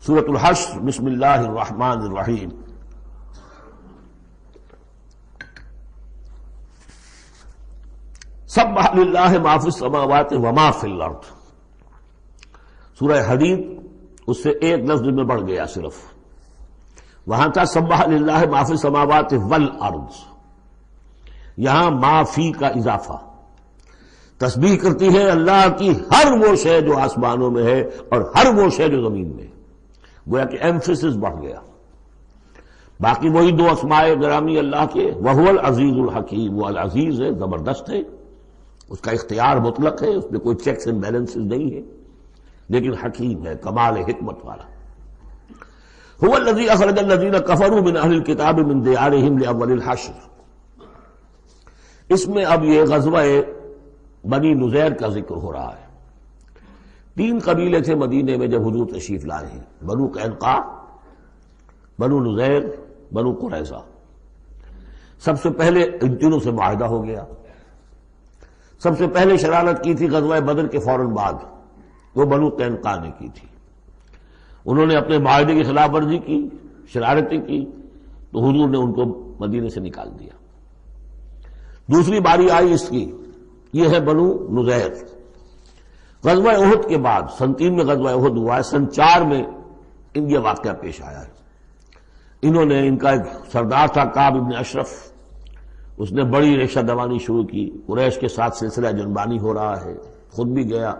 سورۃ الحشر، بسم اللہ الرحمن الرحیم۔ سبح للہ ما فی السماوات وما فی الارض۔ سورہ حدید اس سے ایک لفظ میں بڑھ گیا صرف، وہاں تھا سبح للہ ما فی السماوات والارض، یہاں ما فی کا اضافہ، تسبیح کرتی ہے اللہ کی ہر وہ شے جو آسمانوں میں ہے اور ہر وہ شے جو زمین میں ہے، گویا کہ ایمفیسس بڑھ گیا۔ باقی وہی دو اسماء گرامی اللہ کے، وہو العزیز الحکیم، وہ العزیز ہے، زبردست ہے، اس کا اختیار مطلق ہے، اس میں کوئی چیکس اینڈ بیلنسز نہیں ہے، لیکن حکیم ہے، کمال حکمت والا۔ هو الذی اخرج الذین کفروا من اہل الکتاب من دیارہم لاول الحشر۔ اس میں اب یہ غزوہ بنی نذیر کا ذکر ہو رہا ہے۔ تین قبیلے تھے مدینے میں جب حضور تشریف لائے ہیں، بنو قینقاع، بنو نذیر، بنو قریظہ۔ سب سے پہلے ان تینوں سے معاہدہ ہو گیا۔ سب سے پہلے شرارت کی تھی غزوہ بدر کے فوراً بعد، وہ بنو قینقاع نے کی تھی۔ انہوں نے اپنے معاہدے کی خلاف ورزی کی، شرارتیں کی، تو حضور نے ان کو مدینے سے نکال دیا۔ دوسری باری آئی اس کی، یہ ہے بنو نذیر۔ غزوہ احد کے بعد سن 3 میں غزوہ احد ہوا ہے، سن 4 میں ان یہ واقعہ پیش آیا ہے۔ انہوں نے، ان کا ایک سردار تھا کعب ابن اشرف، اس نے بڑی ریشہ دوانی شروع کی، قریش کے ساتھ سلسلہ جنبانی ہو رہا ہے، خود بھی گیا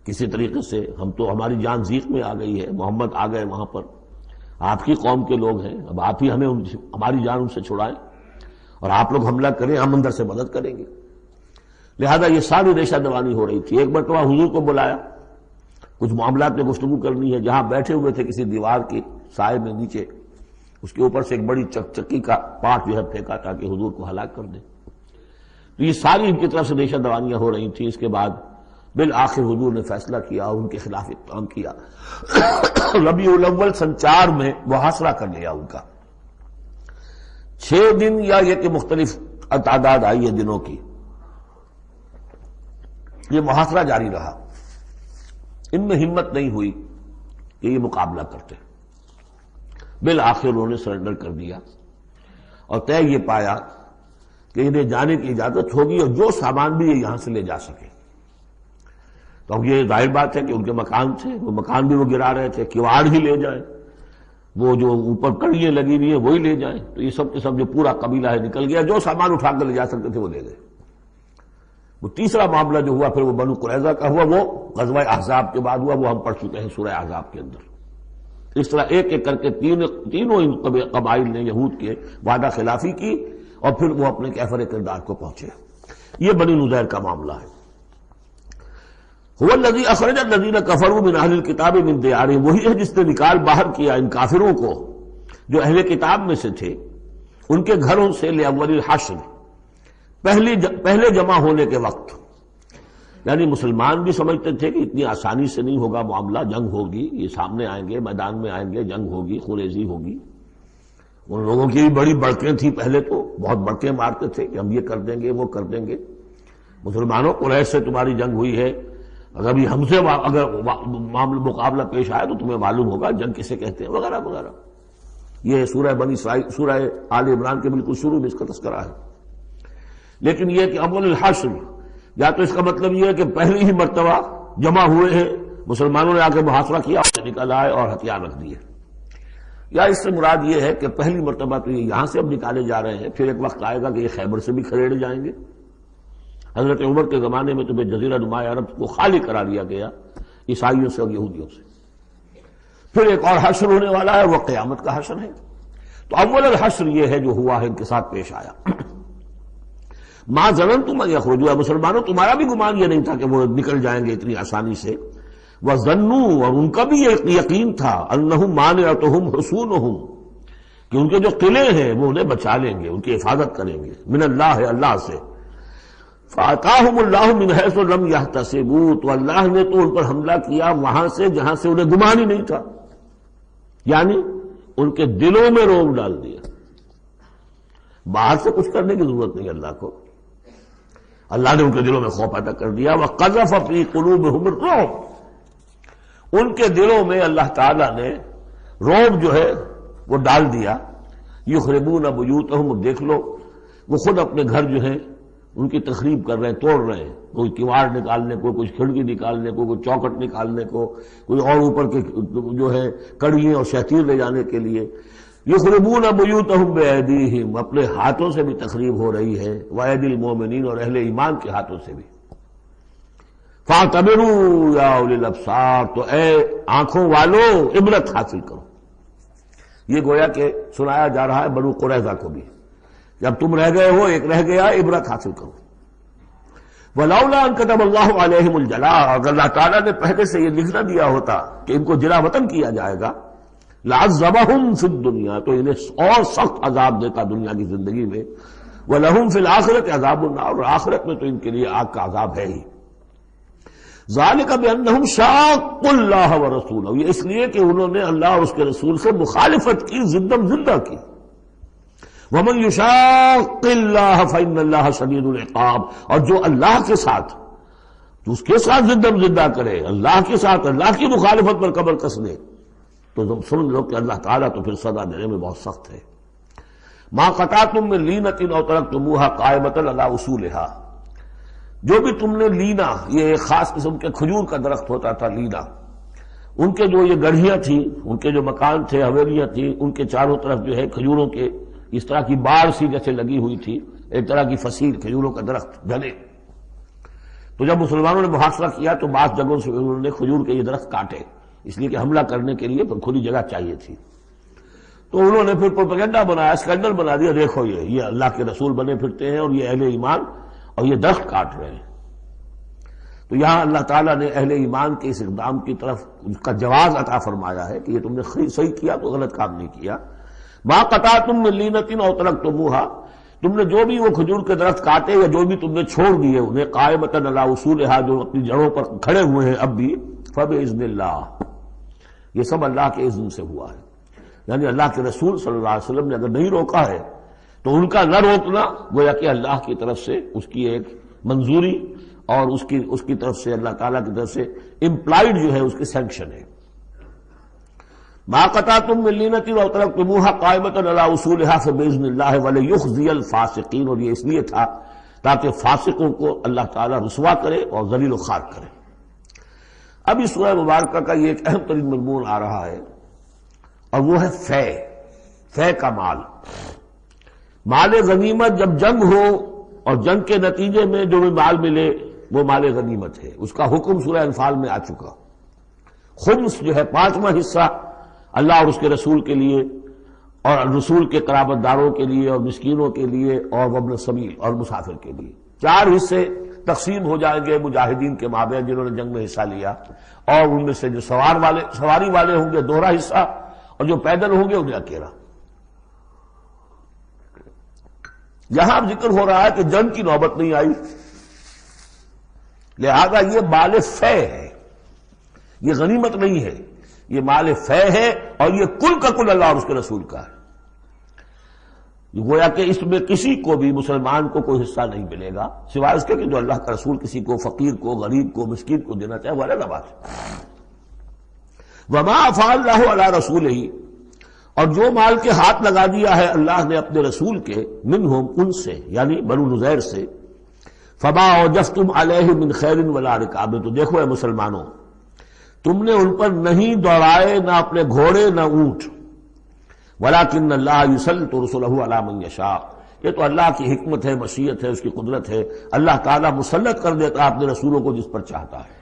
کسی طریقے سے، ہم تو ہماری جان زیق میں آ گئی ہے، محمد آ گئے وہاں پر، آپ کی قوم کے لوگ ہیں، اب آپ ہی ہمیں ہماری جان ان سے چھڑائیں اور آپ لوگ حملہ کریں، ہم اندر سے مدد کریں گے۔ لہذا یہ ساری ریشہ دوانی ہو رہی تھی۔ ایک مرتبہ حضور کو بلایا، کچھ معاملات میں گفتگو کرنی ہے، جہاں بیٹھے ہوئے تھے کسی دیوار کے سائے میں نیچے، اس کے اوپر سے ایک بڑی چکی کا پارٹ جو ہے پھینکا تاکہ حضور کو ہلاک کر دے۔ تو یہ ساری ان کی طرف سے ریشہ دوانیاں ہو رہی تھیں۔ اس کے بعد بالآخر حضور نے فیصلہ کیا، ان کے خلاف اقدام کیا۔ ربیع الاول سن 4 میں محاصرہ کر لیا ان کا، 6 دن یا یہ کہ مختلف تعداد آئی ہے دنوں کی، یہ محاصرہ جاری رہا۔ ان میں ہمت نہیں ہوئی کہ یہ مقابلہ کرتے، بالآخر انہوں نے سرنڈر کر دیا اور طے یہ پایا کہ انہیں جانے کی اجازت ہوگی اور جو سامان بھی یہ یہاں سے لے جا سکے۔ تو اب یہ ظاہر بات ہے کہ ان کے مکان تھے، وہ مکان بھی وہ گرا رہے تھے، کواڑ ہی لے جائیں، وہ جو اوپر کڑیاں لگی ہوئی ہیں وہی لے جائیں۔ تو یہ سب کے سب جو پورا قبیلہ ہے نکل گیا، جو سامان اٹھا کر لے جا سکتے تھے وہ لے گئے۔ وہ تیسرا معاملہ جو ہوا پھر وہ بنو قریظہ کا ہوا، وہ غزوہ احزاب کے بعد ہوا، وہ ہم پڑھ چکے ہیں سورہ احزاب کے اندر۔ اس طرح ایک ایک کر کے تینوں ان قبائل نے یہود کے وعدہ خلافی کی اور پھر وہ اپنے کیفر کردار کو پہنچے۔ یہ بنی نذیر کا معاملہ ہے۔ هو الذی اخرج الذین کفروا من اہل الکتاب من دیارہم، وہی ہے جس نے نکال باہر کیا ان کافروں کو جو اہل کتاب میں سے تھے، ان کے گھروں سے، لاول الحشر، پہلے جمع ہونے کے وقت۔ یعنی مسلمان بھی سمجھتے تھے کہ اتنی آسانی سے نہیں ہوگا معاملہ، جنگ ہوگی، یہ سامنے آئیں گے، میدان میں آئیں گے، جنگ ہوگی، خونریزی ہوگی۔ ان لوگوں کی بھی بڑی بڑکیں تھیں، پہلے تو بہت بڑکیں مارتے تھے کہ ہم یہ کر دیں گے، وہ کر دیں گے۔ مسلمانوں، قریش سے تمہاری جنگ ہوئی ہے، اگر بھی ہم سے اگر معاملہ مقابلہ پیش آئے تو تمہیں معلوم ہوگا جنگ کسے کہتے ہیں، وغیرہ وغیرہ۔ یہ سورہ بنی اسرائیل، سورہ آل عمران کے بالکل شروع میں اس کا تذکرہ ہے۔ لیکن یہ کہ اول الحشر، یا تو اس کا مطلب یہ ہے کہ پہلی ہی مرتبہ جمع ہوئے ہیں، مسلمانوں نے آ کے محاصرہ کیا، نکل آئے اور ہتھیار رکھ دیے، یا اس سے مراد یہ ہے کہ پہلی مرتبہ تو یہ یہاں سے اب نکالے جا رہے ہیں، پھر ایک وقت آئے گا کہ یہ خیبر سے بھی کھڑے جائیں گے۔ حضرت عمر کے زمانے میں تو جزیرہ نما عرب کو خالی کرا دیا گیا عیسائیوں سے اور یہودیوں سے۔ پھر ایک اور حشر ہونے والا ہے، وہ قیامت کا حشر ہے۔ تو اول الحشر یہ ہے جو ہوا ہے، ان کے ساتھ پیش آیا۔ ما ظننتم ان یخرجوا، مسلمانوں تمہارا بھی گمان یہ نہیں تھا کہ وہ نکل جائیں گے اتنی آسانی سے۔ وظنوا، اور ان کا بھی یہ یقین تھا، انہم مانعتہم حصونہم، کہ ان کے جو قلعے ہیں وہ انہیں بچا لیں گے، ان کی حفاظت کریں گے، من اللہ، اللہ سے۔ فَأَتَاهُمُ اللَّهُ مِنْ حَيْثُ لَمْ يَحْتَسِبُوا، تو اللہ نے تو ان پر حملہ کیا وہاں سے جہاں سے انہیں گمان ہی نہیں تھا، یعنی ان کے دلوں میں روب ڈال دیا۔ باہر سے کچھ کرنے کی ضرورت نہیں اللہ کو، اللہ نے ان کے دلوں میں خوف پیدا کر دیا۔ وَقَذَفَ فِي قُلُوبِهِمُ الرُّعْبَ، ان کے دلوں میں اللہ تعالیٰ نے رعب جو ہے وہ ڈال دیا. یخربون بیوتہم، دیکھ لو وہ خود اپنے گھر جو ہیں ان کی تخریب کر رہے ہیں، توڑ رہے ہیں، کوئی کیواڑ نکالنے کو، کوئی کھڑکی نکالنے کو، کوئی چوکٹ نکالنے کو، کوئی اور اوپر کے جو ہے کڑیاں اور شہتیر لے جانے کے لیے. یخربون بیوتہم بایدیہم، اپنے ہاتھوں سے بھی تخریب ہو رہی ہے، وایدی المومنین، اور اہل ایمان کے ہاتھوں سے بھی. فاعتبروا یا اولی الابصار، تو اے آنکھوں والو عبرت حاصل کرو. یہ گویا کہ سنایا جا رہا ہے بنو قریظہ کو بھی، جب تم رہ گئے ہو ایک رہ گیا، عبرت حاصل کرو. ولولا ان كتب اللہ علیہم الجلاء، اگر اللہ تعالیٰ نے پہلے سے یہ لکھ نہ دیا ہوتا کہ ان کو جلا وطن کیا جائے گا، لعذبہم فی الدنیا، تو انہیں اور سخت عذاب دیتا دنیا کی زندگی میں. ولہم فی الآخرۃ عذاب النار، اور آخرت میں تو ان کے لیے آگ کا عذاب ہے ہی. ذالک بانہم شاقوا اللہ ورسولہ، یہ اس لیے کہ انہوں نے اللہ اور اس کے رسول سے مخالفت کی، زدم زدہ کی. ومن یشاق اللہ فإن اللہ شدید العقاب، اور جو اللہ کے ساتھ، تو اس کے ساتھ زدم زدہ کرے، اللہ کے ساتھ اللہ کی مخالفت پر کمر کس لے، تو سن لو کہ اللہ تعالیٰ تو پھر سزا دینے میں بہت سخت ہے. ما قطعتم من لینۃ او ترکتموها قائمۃ علی اصولھا، جو بھی تم نے لینا، یہ ایک خاص قسم کے کھجور کا درخت ہوتا تھا لینا، ان کے جو یہ گڑھیاں تھیں، ان کے جو مکان تھے، حویلیاں تھیں، ان کے چاروں طرف جو ہے کھجوروں کے اس طرح کی باڑ سی جیسے لگی ہوئی تھی، ایک طرح کی فصیل کھجوروں کا درخت گھنے. تو جب مسلمانوں نے محاصرہ کیا تو بعض جگہوں سے انہوں نے کھجور کے یہ درخت کاٹے، اس لیے کہ حملہ کرنے کے لیے کھلی جگہ چاہیے تھی. تو انہوں نے پھر پروپیگنڈا بنایا، اسکینڈل بنا دیا، دیکھو یہ اللہ کے رسول بنے پھرتے ہیں اور یہ اہل ایمان اور یہ درخت کاٹ رہے ہیں. تو یہاں اللہ تعالیٰ نے اہل ایمان کے اس اقدام کی طرف اس کا جواز عطا فرمایا ہے کہ یہ تم نے صحیح کیا، تو غلط کام نہیں کیا. ما قطعتم من لینۃ او ترکتموها، تم نے جو بھی وہ کھجور کے درخت کاٹے یا جو بھی تم نے چھوڑ دیے انہیں، قائمۃ علی اصولھا، جو اپنی جڑوں پر کھڑے ہوئے ہیں اب بھی، فباذن اللہ، یہ سب اللہ کے اذن سے ہوا ہے. یعنی اللہ کے رسول صلی اللہ علیہ وسلم نے اگر نہیں روکا ہے تو ان کا نہ روکنا گویا کہ اللہ کی طرف سے اس کی ایک منظوری اور اس کی طرف سے اللہ تعالیٰ کی طرف سے امپلائڈ جو ہے اس کی سینکشن ہے. ما قطعتم من لینۃ او ترکتموها قائمۃ علی اصولھا فباذن اللہ ولیخزی الفاسقین، اور یہ اس لیے تھا تاکہ فاسقوں کو اللہ تعالیٰ رسوا کرے اور ذلیل و خوار کرے. اب اس سورہ مبارکہ کا یہ ایک اہم ترین مضمون آ رہا ہے، اور وہ ہے فے کا مال. مال غنیمت جب جنگ ہو اور جنگ کے نتیجے میں جو بھی مال ملے وہ مال غنیمت ہے. اس کا حکم سورہ انفال میں آ چکا. خمس جو ہے 5واں حصہ اللہ اور اس کے رسول کے لیے اور رسول کے قرابت داروں کے لیے اور مسکینوں کے لیے اور وابن السبیل اور مسافر کے لیے. 4 حصے تقسیم ہو جائیں گے مجاہدین کے مابین جنہوں نے جنگ میں حصہ لیا، اور ان میں سے جو سواری والے ہوں گے دوہرا حصہ، اور جو پیدل ہوں گے انہیں اکیلا. یہاں اب ذکر ہو رہا ہے کہ جنگ کی نوبت نہیں آئی، لہذا یہ مال فے ہے، یہ غنیمت نہیں ہے، یہ مال فے ہے، اور یہ کل کا کل اللہ اور اس کے رسول کا ہے. گویا کہ اس میں کسی کو بھی مسلمان کو کوئی حصہ نہیں ملے گا سوائے اس کے کہ جو اللہ کا رسول کسی کو، فقیر کو، غریب کو، مسکین کو دینا چاہے، وہ الگ بات ہے. وما افاء اللہ علی رسولہ، اور جو مال کے ہاتھ لگا دیا ہے اللہ نے اپنے رسول کے، منہم، ان سے، یعنی بنو نذیر سے، فما اوجفتم علیہ من خیر ولا رکاب، تو دیکھو اے مسلمانوں، تم نے ان پر نہیں دوڑائے نہ اپنے گھوڑے نہ اونٹ، ولکن اللہ یسلط رسلہ علی من یشاء، یہ تو اللہ کی حکمت ہے، مشیت ہے، اس کی قدرت ہے. اللہ تعالیٰ مسلط کر دیتا ہے اپنے رسولوں کو جس پر چاہتا ہے.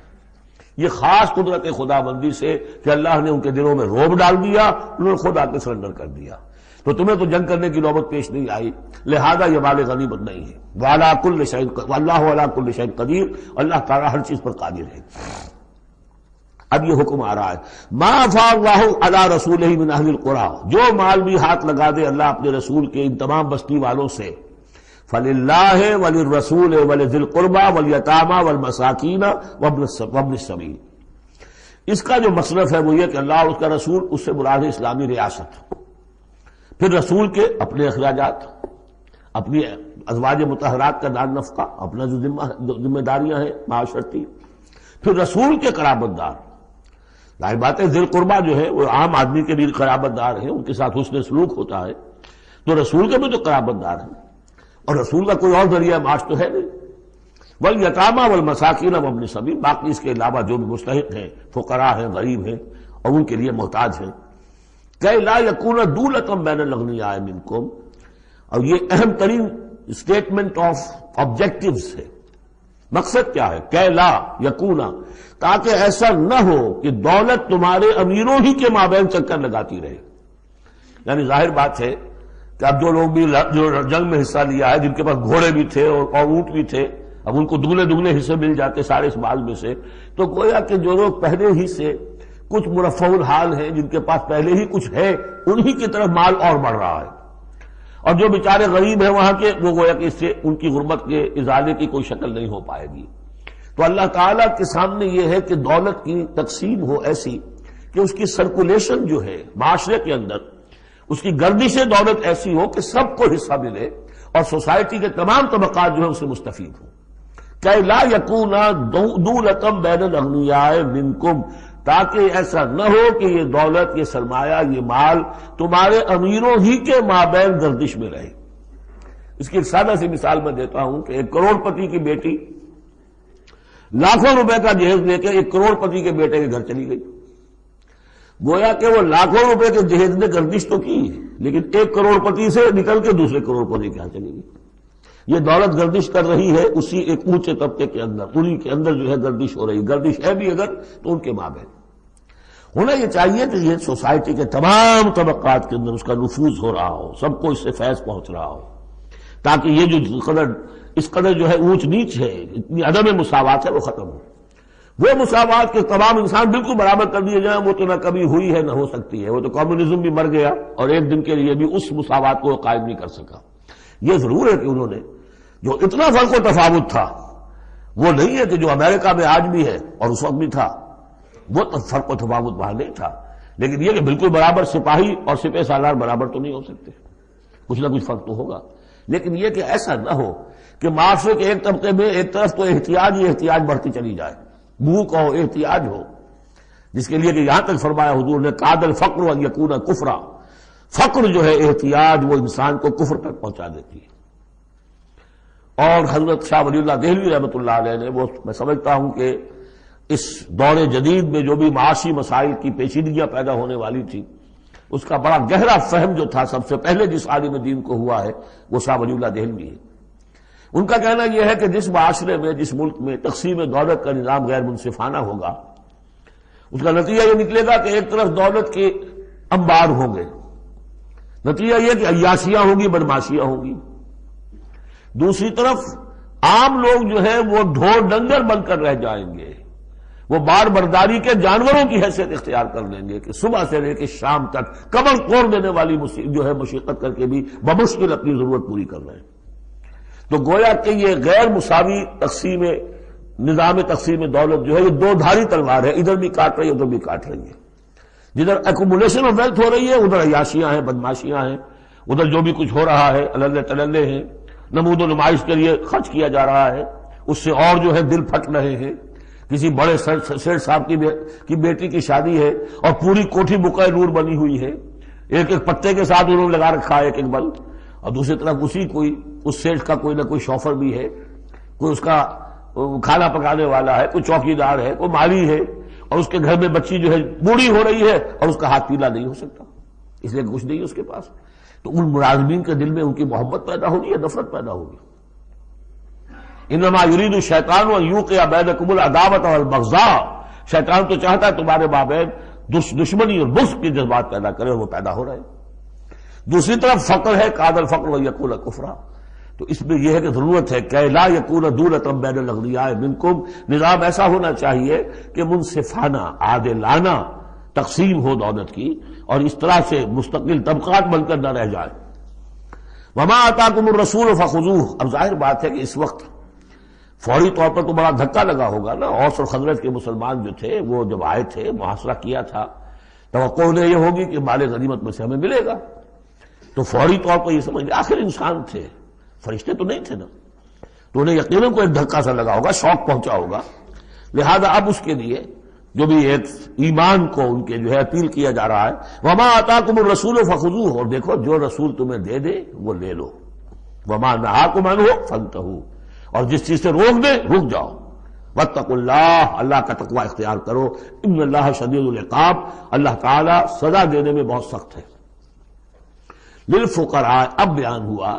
یہ خاص قدرت خدا بندی سے کہ اللہ نے ان کے دلوں میں رعب ڈال دیا، انہوں نے خود آ کے سرنڈر کر دیا. تو تمہیں تو جنگ کرنے کی نوبت پیش نہیں آئی، لہذا یہ مال غنیمت نہیں ہے. وَعَلَىٰ كُلِّ شَيْءٍ، وَاللَّهُ عَلَىٰ كُلِّ شَيْءٍ قدیر، اللہ تعالیٰ ہر چیز پر قادر ہے. اب یہ حکم آ رہا ہے، ما افاء اللہ علی رسولہ من اہل القریٰ، جو مال بھی ہاتھ لگا دے اللہ اپنے رسول کے ان تمام بستی والوں سے، فللہ وللرسول ولذی القربى والیتامى والمساکین وابن السبیل. اس کا جو مصرف ہے وہ یہ کہ اللہ اور اس کا رسول، اس سے مراد ہے اسلامی ریاست، پھر رسول کے اپنے اخراجات، اپنی ازواج مطہرات کا دار نفقہ، اپنا جو ذمہ داریاں ہیں معاشرتی، پھر رسول کے قرابت دار. ظاہر بات ہے ذی القربہ جو ہے وہ عام آدمی کے بھی قرابت دار ہیں، ان کے ساتھ حسن سلوک ہوتا ہے، تو رسول کے بھی تو قرابت دار ہیں، اور رسول کا کوئی اور ذریعہ معاش تو ہے نہیں۔ والیتامیٰ والمساکین وابن السبیل، باقی اس کے علاوہ جو بھی مستحق ہیں، فقراء ہیں، غریب ہیں اور ان کے لیے محتاج ہیں۔ کہ لا یکون دولۃ بین الاغنیاء منکم، اور یہ اہم ترین اسٹیٹمنٹ آف آبجیکٹیوز ہے۔ مقصد کیا ہے؟ کہ لا یکون، تاکہ ایسا نہ ہو کہ دولت تمہارے امیروں ہی کے مابین چکر لگاتی رہے۔ یعنی ظاہر بات ہے کہ اب جو لوگ بھی جو جنگ میں حصہ لیا ہے، جن کے پاس گھوڑے بھی تھے اور اونٹ بھی تھے، اب ان کو دگنے حصے مل جاتے سارے اس مال میں سے، تو گویا کہ جو لوگ پہلے ہی سے کچھ مرفع الحال ہیں، جن کے پاس پہلے ہی کچھ ہے، انہی کی طرف مال اور بڑھ رہا ہے، اور جو بیچارے غریب ہیں وہاں کے، وہ گویا کہ اس سے ان کی غربت کے ازالے کی کوئی شکل نہیں ہو پائے گی۔ تو اللہ تعالیٰ کے سامنے یہ ہے کہ دولت کی تقسیم ہو ایسی کہ اس کی سرکولیشن جو ہے معاشرے کے اندر، اس کی گردش دولت ایسی ہو کہ سب کو حصہ ملے اور سوسائٹی کے تمام طبقات جو ہے اس سے مستفید ہوں۔ کہ لا یکون دولۃ بین الاغنیاء منکم، تاکہ ایسا نہ ہو کہ یہ دولت، یہ سرمایہ، یہ مال تمہارے امیروں ہی کے مابین گردش میں رہے۔ اس کی ایک سادہ سی مثال میں دیتا ہوں کہ ایک کروڑ پتی کی بیٹی لاکھوں روپے کا جہیز لے کے ایک کروڑ پتی کے بیٹے کے گھر چلی گئی۔ گویا کہ وہ لاکھوں روپے کے جہیز نے گردش تو کی، لیکن ایک کروڑ پتی سے نکل کے دوسرے کروڑ پتی کے یہاں چلی گئی۔ یہ دولت گردش کر رہی ہے اسی ایک اونچے طبقے کے اندر، انہی کے اندر جو ہے گردش ہو رہی، گردش ہے بھی اگر تو ان کے مابین۔ ہونا یہ چاہیے کہ یہ سوسائٹی کے تمام طبقات کے اندر اس کا نفوذ ہو رہا ہو، سب کو اس سے فیض پہنچ رہا ہو، تاکہ یہ جو اس قدر جو ہے اونچ نیچ ہے، اتنی عدم مساوات ہے، وہ ختم ہو۔ وہ مساوات کے تمام انسان بالکل برابر کر دیے جائیں، وہ تو نہ کبھی ہوئی ہے نہ ہو سکتی ہے، وہ تو کمیونزم بھی مر گیا اور ایک دن کے لیے بھی اس مساوات کو قائم نہیں کر سکا۔ یہ ضرور ہے کہ انہوں نے جو اتنا فرق و تفاوت تھا، وہ نہیں ہے کہ جو امریکہ میں آج بھی ہے اور اس وقت بھی تھا، وہ فرق و تفاوت وہاں نہیں تھا، لیکن یہ کہ بالکل برابر سپاہی اور سپہ سالار برابر تو نہیں ہو سکتے، کچھ نہ کچھ فرق تو ہوگا۔ لیکن یہ کہ ایسا نہ ہو کہ معاشرے کے ایک طبقے میں ایک طرف تو احتیاج ہی احتیاج بڑھتی چلی جائے، بھوک ہو، احتیاج ہو، جس کے لیے کہ یہاں تک فرمایا حضور نے قاد الفقر ان یکون کفرا، فقر جو ہے، احتیاج، وہ انسان کو کفر تک پہنچا دیتی ہے۔ اور حضرت شاہ ولی اللہ دہلوی رحمۃ اللہ علیہ نے، وہ میں سمجھتا ہوں کہ اس دور جدید میں جو بھی معاشی مسائل کی پیچیدگیاں پیدا ہونے والی تھی، اس کا بڑا گہرا فہم جو تھا سب سے پہلے جس عالم دین کو ہوا ہے وہ شاہ ولی اللہ دہلوی ہے۔ ان کا کہنا یہ ہے کہ جس معاشرے میں، جس ملک میں تقسیم دولت کا نظام غیر منصفانہ ہوگا، اس کا نتیجہ یہ نکلے گا کہ ایک طرف دولت کے انبار ہوں گے، نتیجہ یہ کہ عیاشیاں ہوں گی، بدماشیاں ہوں گی، دوسری طرف عام لوگ جو ہے وہ ڈھور ڈنگر بن کر رہ جائیں گے، وہ بار برداری کے جانوروں کی حیثیت اختیار کر لیں گے کہ صبح سے لے کے شام تک کمر توڑ دینے والی جو ہے مشقت کر کے بھی بمشکل اپنی ضرورت پوری کر رہے ہیں۔ تو گویا کہ یہ غیر مساوی نظام تقسیم دولت جو ہے، یہ دو دھاری تلوار ہے، ادھر بھی کاٹ رہی ہے ادھر بھی کاٹ رہی ہے۔ جدھر ایکومولیشن آف ویلتھ ہو رہی ہے ادھر عیاشیاں ہیں، بدماشیاں ہیں، ادھر جو بھی کچھ ہو رہا ہے اللہ تللے ہیں، نمود و نمائش کے لیے خرچ کیا جا رہا ہے، اس سے اور جو ہے دل پھٹ رہے ہیں۔ کسی بڑے سیٹ صاحب کی بیٹی کی شادی ہے اور پوری کوٹھی بقعہ نور بنی ہوئی ہے، ایک ایک پتے کے ساتھ انہوں نے لگا رکھا ہے ایک ایک بلب، اور دوسری طرف اس سیٹ کا کوئی نہ کوئی شوفر بھی ہے، کوئی اس کا کھانا پکانے والا ہے، کوئی چوکی دار ہے، کوئی مالی ہے، اور اس کے گھر میں بچی جو ہے بوڑھی ہو رہی ہے اور اس کا ہاتھ پیلا نہیں ہو سکتا، اس لیے کچھ نہیں ہے اس کے پاس۔ تو ان ملازمین کے دل میں ان کی محبت پیدا ہوگی یا نفرت پیدا ہوگی؟ انما یرید الشیطان ان یوقع بینکم العداوۃ والبغضاء، شیطان تو چاہتا ہے تمہارے مابین دشمنی اور بغض کے جذبات پیدا کرے، اور وہ پیدا ہو رہے ہیں۔ دوسری طرف فقر ہے، قاد الفقر ویکون کفرا، تو اس میں یہ ہے کہ ضرورت ہے کہ لا یکون دولۃ بین الاغنیاء منکم، نظام ایسا ہونا چاہیے کہ منصفانہ، عادلانہ تقسیم ہو دولت کی، اور اس طرح سے مستقل طبقات بن کر نہ رہ جائے۔ وما آتاکم الرسول فخذوہ، اب ظاہر بات ہے کہ اس وقت فوری طور پر تو بڑا دھکا لگا ہوگا نا، اوس اور خزرج کے مسلمان جو تھے وہ جب آئے تھے، محاصرہ کیا تھا، توقع انہیں یہ ہوگی کہ مال غنیمت میں سے ہمیں ملے گا، تو فوری طور پر یہ سمجھ لیں آخر انسان تھے، فرشتے تو نہیں تھے نا، تو انہیں یقیناً کوئی ایک دھکا سا لگا ہوگا، شوق پہنچا ہوگا، لہذا اب اس کے لیے جو بھی ایک ایمان کو ان کے جو ہے اپیل کیا جا رہا ہے. وما آتاکم الرسول فخذوہ، اور دیکھو جو رسول تمہیں دے دے وہ لے لو. وما نہاکم عنہ فانتہوا، اور جس چیز سے روک دے رک جاؤ. واتقوا اللہ، اللہ کا تقوی اختیار کرو. ان اللہ شدید العقاب، اللہ تعالی سزا دینے میں بہت سخت ہے. للفقراء، اب بیان ہوا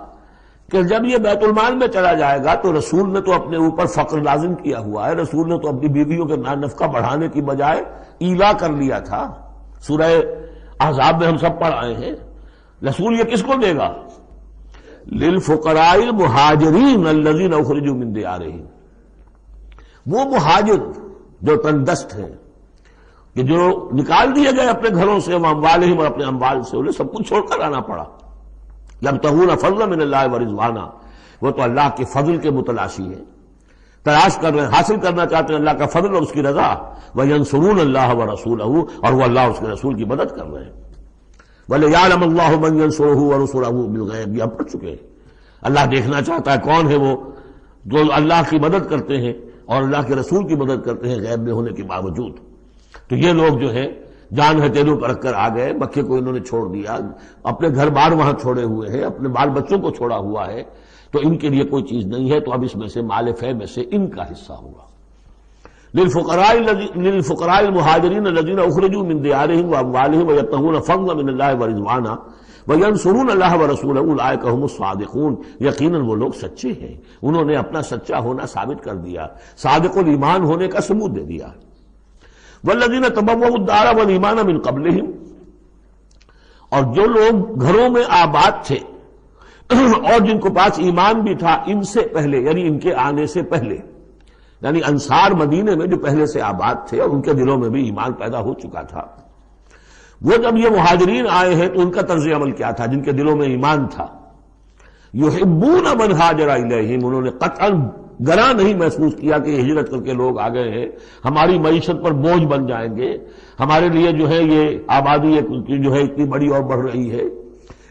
کہ جب یہ بیت المال میں چلا جائے گا تو رسول نے تو اپنے اوپر فقر لازم کیا ہوا ہے. رسول نے تو اپنی بیویوں کے نفقہ بڑھانے کی بجائے ایلا کر لیا تھا. سورہ احزاب میں ہم سب پڑھ آئے ہیں. رسول یہ کس کو دے گا؟ للفقراء المہاجرین الذین اخرجوا من دیارہم، وہ مہاجر جو تندست ہیں، کہ جو نکال دیے گئے اپنے گھروں سے، اموالہم، اور اپنے اموال سے، انہیں سب کچھ چھوڑ کر آنا پڑا. یبتغون فضلا من اللہ ورضوانا، وہ تو اللہ کے فضل کے متلاشی ہیں، تلاش کر رہے ہیں، حاصل کرنا چاہتے ہیں اللہ کا فضل اور اس کی رضا. وینصرون اللہ ورسولہ، اور وہ اللہ اور اس کے رسول کی مدد کر رہے ہیں. وَلِيَعْلَمَ اللَّهُ مَن يَنصُرُهُ وَرُسُلَهُ بِالْغَیب، یہ ہم پڑھ چکے ہیں. اللہ دیکھنا چاہتا ہے کون ہے وہ جو اللہ کی مدد کرتے ہیں اور اللہ کے رسول کی مدد کرتے ہیں غیب میں ہونے کے باوجود. تو یہ لوگ جو ہے جان ہتھیلیوں پر رکھ کر آ گئے. مکے کو انہوں نے چھوڑ دیا، اپنے گھر بار وہاں چھوڑے ہوئے ہیں، اپنے بال بچوں کو چھوڑا ہوا ہے، تو ان کے لیے کوئی چیز نہیں ہے. تو اب اس میں سے مال فے میں سے ان کا حصہ ہوگا. للفقراء المہاجرین الذین اخرجوا من دیارہم واموالہم ویبتغون فضلا من اللہ ورضوانا وینصرون اللہ ورسولہ اولئک هم الصادقون، یقیناً وہ لوگ سچے ہیں. انہوں نے اپنا سچا ہونا ثابت کر دیا، صادق الایمان ہونے کا ثبوت دے دیا. والذین تبوؤا الدار والایمان من قبلہم، اور جو لوگ گھروں میں آباد تھے اور جن کو پاس ایمان بھی تھا ان سے پہلے، یعنی ان کے آنے سے پہلے، یعنی انصار مدینے میں جو پہلے سے آباد تھے اور ان کے دلوں میں بھی ایمان پیدا ہو چکا تھا، وہ جب یہ مہاجرین آئے ہیں تو ان کا طرز عمل کیا تھا؟ جن کے دلوں میں ایمان تھا، یحبون من ہاجر الیہم، انہوں نے قطعاً گراں نہیں محسوس کیا کہ یہ ہجرت کر کے لوگ آ گئے ہیں، ہماری معیشت پر بوجھ بن جائیں گے، ہمارے لیے جو ہے یہ آبادی جو ہے اتنی بڑی اور بڑھ رہی ہے،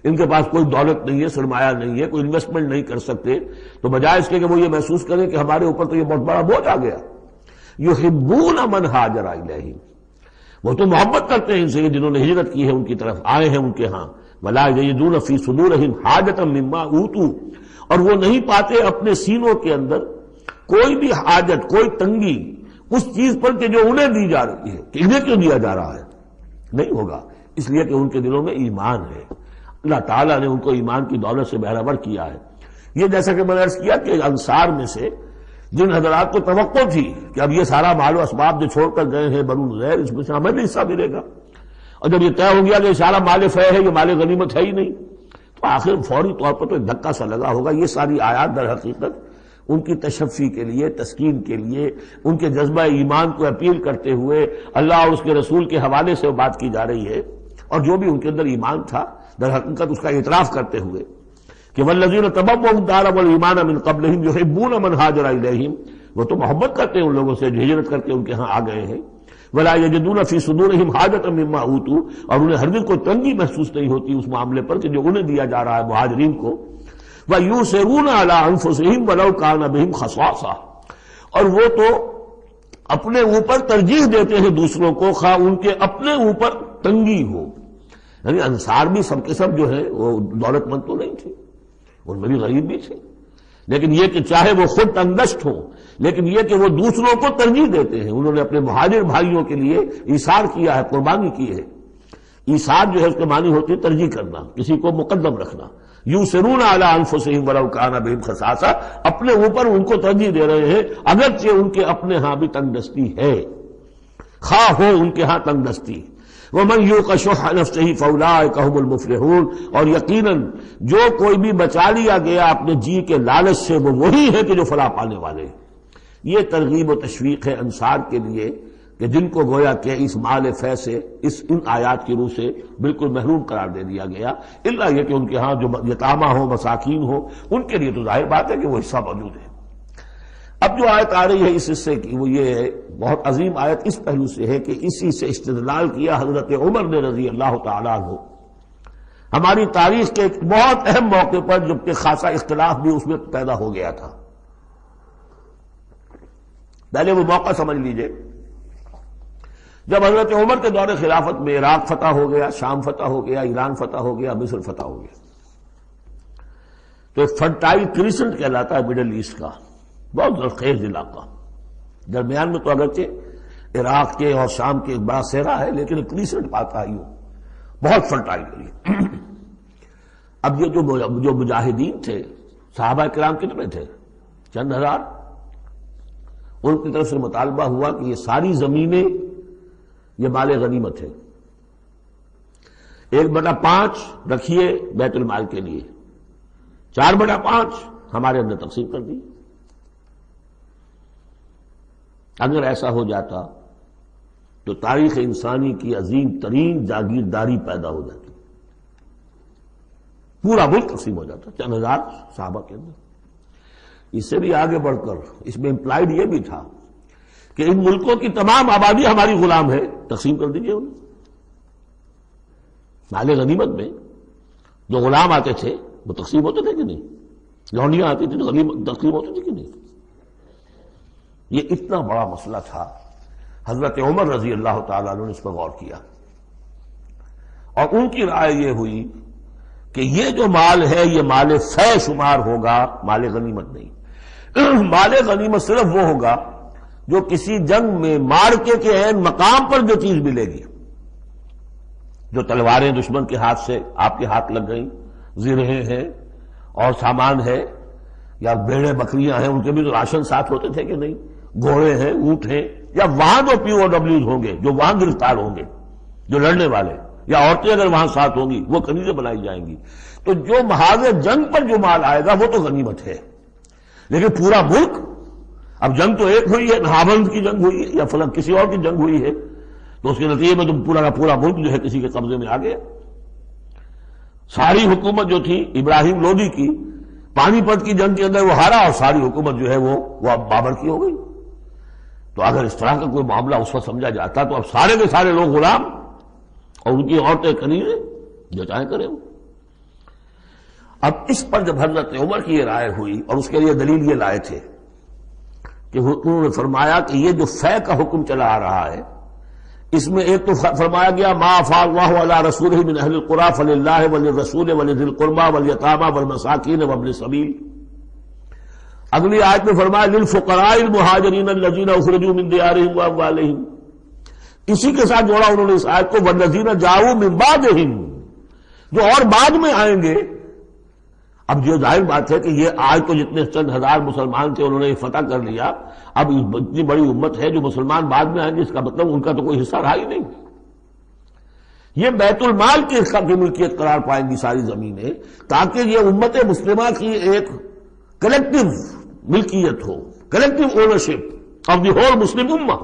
ان کے پاس کوئی دولت نہیں ہے، سرمایہ نہیں ہے، کوئی انویسٹمنٹ نہیں کر سکتے، تو بجائے اس کے کہ وہ یہ محسوس کریں کہ ہمارے اوپر تو یہ بہت بڑا بوجھ آ گیا. یحبون من ہاجر الیہم، وہ تو محبت کرتے ہیں ان سے جنہوں نے ہجرت کی ہے، ان کی طرف آئے ہیں ان کے ہاں. ولا یجدون فی صدورہم حاجۃ مما اوتوا، اور وہ نہیں پاتے اپنے سینوں کے اندر کوئی بھی حاجت، کوئی تنگی اس چیز پر کہ جو انہیں دی جا رہی ہے، کہ انہیں کیوں دیا جا رہا ہے. نہیں ہوگا، اس لیے کہ ان کے دلوں میں ایمان ہے. اللہ تعالیٰ نے ان کو ایمان کی دولت سے بہرہور کیا ہے. یہ جیسا کہ میں نے عرض کیا کہ انصار میں سے جن حضرات کو توقع تھی کہ اب یہ سارا مال و اسباب جو چھوڑ کر گئے ہیں بنو نذیر، اس میں سے ہمیں بھی حصہ ملے گا، اور جب یہ طے ہو گیا کہ یہ سارا مال فے ہے، یہ مال غنیمت ہے ہی نہیں، تو آخر فوری طور پر تو ایک دھکا سا لگا ہوگا. یہ ساری آیات در حقیقت ان کی تشفی کے لیے، تسکین کے لیے، ان کے جذبہ ایمان کو اپیل کرتے ہوئے اللہ اور اس کے رسول کے حوالے سے بات کی جا رہی ہے. اور جو بھی ان کے اندر ایمان تھا در حقیقت اس کا اعتراف کرتے ہوئے کہ والذین تبوؤا الدار والایمان من قبلہم یحبون من ہاجر الیہم، وہ تو محبت کرتے ہیں ان لوگوں سے جو ہجرت کر کے ان کے ہاں آ گئے ہیں. ولا یجدون فی صدورہم حاجۃ مما اوتوا، اور انہیں ہرگز کوئی تنگی محسوس نہیں ہوتی اس معاملے پر کہ جو انہیں دیا جا رہا ہے مہاجرین کو. وَيُؤْثِرُونَ عَلَىٰ أَنفُسِهِمْ وَلَوْ كَانَ بِهِمْ خَصَاصَةٌ، اور وہ تو اپنے اوپر ترجیح دیتے ہیں دوسروں کو خواہ ان کے اپنے اوپر تنگی ہو. یعنی انصار بھی سب کے سب جو ہے وہ دولت مند تو نہیں تھے، ان میں بھی غریب بھی تھے، لیکن یہ کہ چاہے وہ خود تنگدست ہوں، لیکن یہ کہ وہ دوسروں کو ترجیح دیتے ہیں. انہوں نے اپنے مہاجر بھائیوں کے لیے ایثار کیا ہے، قربانی کی ہے. ایثار جو ہے اس کے معنی ہوتی ہے ترجیح کرنا، کسی کو مقدم رکھنا. یؤثرون علی انفسہم ولو کان بہم خصاصہ، اپنے اوپر ان کو ترجیح دے رہے ہیں اگرچہ ان کے اپنے ہاں بھی تنگ دستی ہے، خواہ ہو ان کے ہاں تنگ دستی. ومن یوق شح نفسہ فاولئک هم المفلحون، اور یقیناً جو کوئی بھی بچا لیا گیا اپنے جی کے لالچ سے وہ وہی ہے کہ جو فلاح پانے والے. یہ ترغیب و تشویق ہے انصار کے لیے کہ جن کو گویا کہ اس مال فے سے ان آیات کی روح سے بالکل محروم قرار دے دیا گیا، الا یہ کہ ان کے ہاں جو یتامہ ہو، مساکین ہو، ان کے لیے تو ظاہر بات ہے کہ وہ حصہ موجود ہے. اب جو آیت آ رہی ہے اس حصے کی وہ یہ ہے، بہت عظیم آیت اس پہلو سے ہے کہ اسی سے استدلال کیا حضرت عمر نے رضی اللہ تعالیٰ عنہ ہماری تاریخ کے ایک بہت اہم موقع پر، جبکہ خاصا اختلاف بھی اس میں پیدا ہو گیا تھا. پہلے وہ موقع سمجھ لیجئے جب حضرت عمر کے دور خلافت میں عراق فتح ہو گیا، شام فتح ہو گیا، ایران فتح ہو گیا، مصر فتح ہو گیا، تو ایک فرٹائل کریسنٹ کہلاتا ہے مڈل ایسٹ کا، بہت زرخیز علاقہ، درمیان میں تو اگرچہ عراق کے اور شام کے ایک بڑا صحرا ہے، لیکن ایک کریسنٹ پاتا ہے، یوں بہت فرٹائل ایریا۔ اب یہ جو مجاہدین تھے، صحابہ کرام کتنے تھے؟ چند ہزار۔ ان کی طرف سے مطالبہ ہوا کہ یہ ساری زمینیں یہ مال غنیمت ہے، 1/5 رکھیے بیت المال کے لیے، 4/5 ہمارے اندر تقسیم کر دی۔ اگر ایسا ہو جاتا تو تاریخ انسانی کی عظیم ترین جاگیرداری پیدا ہو جاتی، پورا ملک تقسیم ہو جاتا، چند ہزار صحابہ کے اندر۔ اس سے بھی آگے بڑھ کر اس میں امپلائڈ یہ بھی تھا کہ ان ملکوں کی تمام آبادی ہماری غلام ہے، تقسیم کر دیجیے انہیں۔ مال غنیمت میں جو غلام آتے تھے وہ تقسیم ہوتے تھے کہ نہیں؟ لونڈیاں آتی تھی تو غنیمت تقسیم ہوتی تھی کہ نہیں؟ یہ اتنا بڑا مسئلہ تھا، حضرت عمر رضی اللہ تعالیٰ عنہ نے اس پر غور کیا، اور ان کی رائے یہ ہوئی کہ یہ جو مال ہے یہ مال فے شمار ہوگا، مال غنیمت نہیں۔ مال غنیمت صرف وہ ہوگا جو کسی جنگ میں مارکے کے عین مقام پر جو چیز ملے گی، جو تلواریں دشمن کے ہاتھ سے آپ کے ہاتھ لگ گئیں، زرہیں ہیں اور سامان ہے، یا بھیڑیں بکریاں ہیں، ان کے بھی تو راشن ساتھ ہوتے تھے کہ نہیں، گھوڑے ہیں، اونٹ ہیں، یا وہاں جو POWs ہوں گے، جو وہاں گرفتار ہوں گے، جو لڑنے والے، یا عورتیں اگر وہاں ساتھ ہوں گی، وہ کنیزیں بنائی جائیں گی۔ تو جو محاذ جنگ پر جو مال آئے گا وہ تو غنیمت ہے، لیکن پورا ملک، اب جنگ تو ایک ہوئی ہے، نہاوند کی جنگ ہوئی ہے یا فلاں کسی اور کی جنگ ہوئی ہے، تو اس کے نتیجے میں تو پورا کا پورا ملک جو ہے کسی کے قبضے میں آ گیا۔ ساری حکومت جو تھی ابراہیم لودھی کی، پانی پت کی جنگ کے اندر وہ ہارا، اور ساری حکومت جو ہے وہ اب بابر کی ہو گئی۔ تو اگر اس طرح کا کوئی معاملہ اس وقت سمجھا جاتا تو اب سارے کے سارے لوگ غلام اور ان کی عورتیں کنیزیں، جو چاہیں کریں۔ اب اس پر جب حضرت عمر کی یہ رائے ہوئی، اور اس کے لیے دلیل یہ لائے تھے کہ انہوں نے فرمایا کہ یہ جو فے کا حکم چلا آ رہا ہے، اس میں ایک تو فرمایا گیا ما افاء اللہ علی رسولہ من اہل القری فللہ وللرسول ولذی القربى والیتامى والمساکین وابن السبیل۔ اگلی آیت میں فرمایا للفقراء المہاجرین الذین اخرجوا من دیارہم واموالہم۔ اسی کے ساتھ جوڑا انہوں نے اس آیت کو والذین جاؤوا من بعدہم، جو اور بعد میں آئیں گے۔ اب جو ظاہر بات ہے کہ یہ آج تو جتنے چند ہزار مسلمان تھے انہوں نے فتح کر لیا، اب اتنی بڑی امت ہے جو مسلمان بعد میں آئیں گے، اس کا مطلب ان کا تو کوئی حصہ رہا ہی نہیں۔ یہ بیت المال کی ملکیت قرار پائیں گی ساری زمینیں، تاکہ یہ امت مسلمہ کی ایک کلیکٹیو ملکیت ہو، collective ownership of the whole Muslim ummah,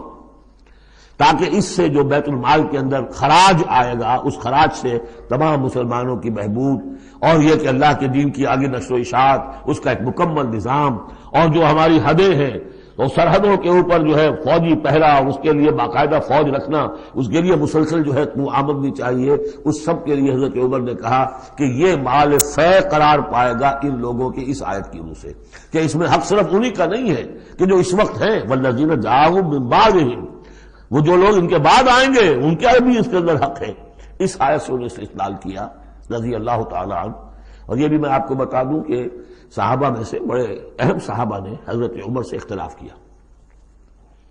تاکہ اس سے جو بیت المال کے اندر خراج آئے گا، اس خراج سے تمام مسلمانوں کی بہبود، اور یہ کہ اللہ کے دین کی آگے نشر و اشاعت، اس کا ایک مکمل نظام، اور جو ہماری حدیں ہیں تو سرحدوں کے اوپر جو ہے فوجی پہرا، اس کے لیے باقاعدہ فوج رکھنا، اس کے لیے مسلسل جو ہے آمدنی چاہیے، اس سب کے لیے حضرت عمر نے کہا کہ یہ مال فے قرار پائے گا ان لوگوں کی اس آیت کی وجہ سے، کہ اس میں حق صرف انہی کا نہیں ہے کہ جو اس وقت ہیں، والذین جاؤوا من بعدہم، وہ جو لوگ ان کے بعد آئیں گے ان کا بھی اس کے اندر حق ہے۔ اس آیت سے انہوں نے استدلال کیا رضی اللہ تعالی عنہ۔ اور یہ بھی میں آپ کو بتا دوں کہ صحابہ میں سے بڑے اہم صحابہ نے حضرت عمر سے اختلاف کیا،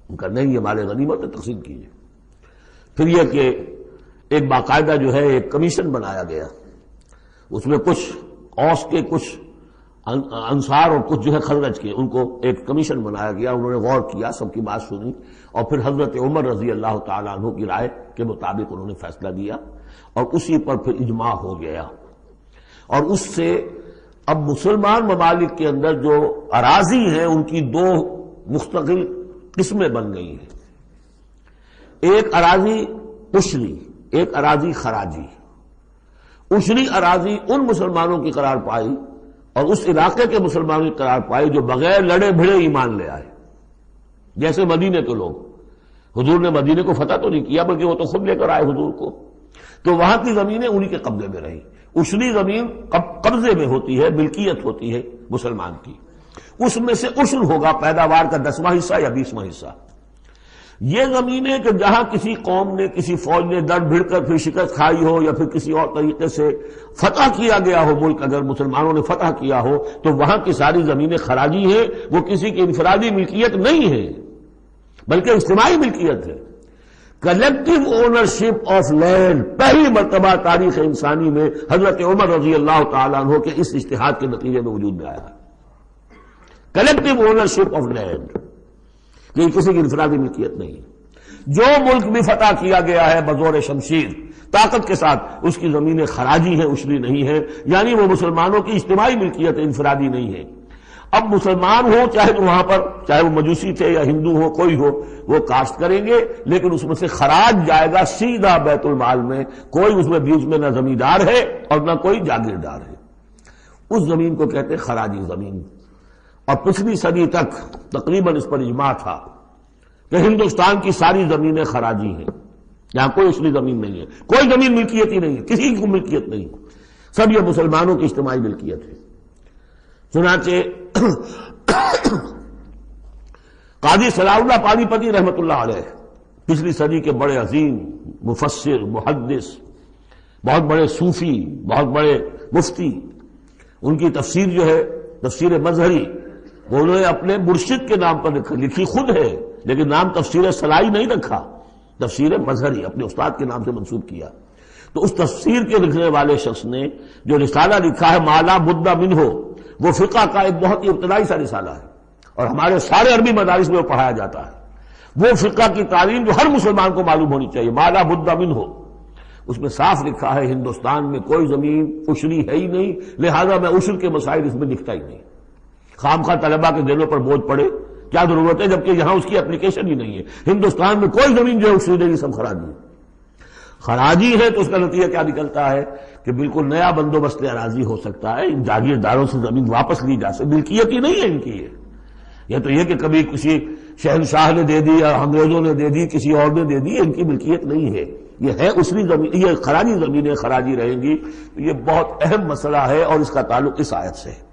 ان کا نہیں یہ مال غنیمت میں تقسیم کیجیے۔ پھر یہ کہ ایک باقاعدہ جو ہے ایک کمیشن بنایا گیا، اس میں کچھ اوس کے، کچھ انصار اور کچھ جو ہے خزرج کے، ان کو ایک کمیشن بنایا گیا، انہوں نے غور کیا، سب کی بات سنی، اور پھر حضرت عمر رضی اللہ تعالیٰ عنہ کی رائے کے مطابق انہوں نے فیصلہ دیا، اور اسی پر پھر اجماع ہو گیا۔ اور اس سے اب مسلمان ممالک کے اندر جو اراضی ہیں ان کی دو مستقل قسمیں بن گئی ہیں، ایک اراضی عشری، ایک اراضی خراجی۔ عشری اراضی ان مسلمانوں کی قرار پائی اور اس علاقے کے مسلمانوں کی قرار پائی جو بغیر لڑے بھڑے ایمان لے آئے، جیسے مدینے کے لوگ۔ حضور نے مدینے کو فتح تو نہیں کیا بلکہ وہ تو خود لے کر آئے حضور کو، تو وہاں کی زمینیں انہی کے قبضے میں رہی۔ عشری زمین قبضے میں ہوتی ہے، ملکیت ہوتی ہے مسلمان کی، اس میں سے عشر ہوگا پیداوار کا 10واں حصہ یا 20واں حصہ۔ یہ زمینیں کہ جہاں کسی قوم نے کسی فوج نے ڈر بھڑ کر پھر شکست کھائی ہو یا پھر کسی اور طریقے سے فتح کیا گیا ہو ملک، اگر مسلمانوں نے فتح کیا ہو تو وہاں کی ساری زمینیں خراجی ہیں، وہ کسی کی انفرادی ملکیت نہیں ہے بلکہ اجتماعی ملکیت ہے۔ کلیکٹو اونرشپ آف لینڈ پہلی مرتبہ تاریخ انسانی میں حضرت عمر رضی اللہ تعالیٰ عنہ کے اس اجتہاد کے نتیجے میں وجود میں آیا ہے۔ کلیکٹو اونرشپ آف لینڈ، یہ کسی کی انفرادی ملکیت نہیں ہے۔ جو ملک بھی فتح کیا گیا ہے بزور شمشیر طاقت کے ساتھ، اس کی زمینیں خراجی ہیں، اشری نہیں ہے، یعنی وہ مسلمانوں کی اجتماعی ملکیت انفرادی نہیں ہے۔ اب مسلمان ہو چاہے تو وہاں پر چاہے وہ مجوسی تھے یا ہندو ہو کوئی ہو، وہ کاشت کریں گے، لیکن اس میں سے خراج جائے گا سیدھا بیت المال میں، کوئی اس میں بیچ میں نہ زمیندار ہے اور نہ کوئی جاگیردار ہے۔ اس زمین کو کہتے ہیں خراجی زمین۔ اور پچھلی صدی تک تقریباً اس پر اجماع تھا کہ ہندوستان کی ساری زمینیں خراجی ہیں، یہاں کوئی اصلی زمین نہیں ہے، کوئی زمین ملکیت ہی نہیں ہے، کسی کی ملکیت نہیں، سب یہ مسلمانوں کی اجتماعی ملکیت ہے۔ چنانچہ قاضی صلاح اللہ پانی پتی رحمت اللہ علیہ پچھلی صدی کے بڑے عظیم مفسر، محدث، بہت بڑے صوفی، بہت بڑے مفتی، ان کی تفسیر جو ہے تفسیر مظہری، وہ انہوں نے اپنے مرشد کے نام پر لکھی خود ہے، لیکن نام تفسیر صلاحی نہیں رکھا، تفسیر مظہری اپنے استاد کے نام سے منسوب کیا۔ تو اس تفسیر کے لکھنے والے شخص نے جو رسالہ لکھا ہے مالا بدھ منہ، وہ فقہ کا ایک بہت ہی ابتدائی سا رسالہ ہے اور ہمارے سارے عربی مدارس میں وہ پڑھایا جاتا ہے۔ وہ فقہ کی تعلیم جو ہر مسلمان کو معلوم ہونی چاہیے، مالا بدھ منہ، اس میں صاف لکھا ہے ہندوستان میں کوئی زمین عشری ہے ہی نہیں، لہذا میں عشر کے مسائل اس میں لکھتا ہی نہیں۔ خام خواہ طلبہ کے دلوں پر بوجھ پڑے، کیا ضرورت ہے، جبکہ یہاں اس کی اپلیکیشن ہی نہیں ہے۔ ہندوستان میں کوئی زمین جو ہے عشری نہیں، سب خراجی ہے۔ خراجی ہے تو اس کا نتیجہ کیا نکلتا ہے کہ بالکل نیا بندوبست اراضی ہو سکتا ہے، ان جاگیرداروں سے زمین واپس لی جا سکتی، ملکیت ہی نہیں ہے ان کی۔ یہ تو یہ کہ کبھی کسی شہنشاہ نے دے دی یا انگریزوں نے دے دی، کسی اور نے دے دی، ان کی ملکیت نہیں ہے، یہ ہے اصلی زمین، یہ خراجی زمینیں خراجی رہیں گی۔ یہ بہت اہم مسئلہ ہے اور اس کا تعلق اس آیت سے ہے۔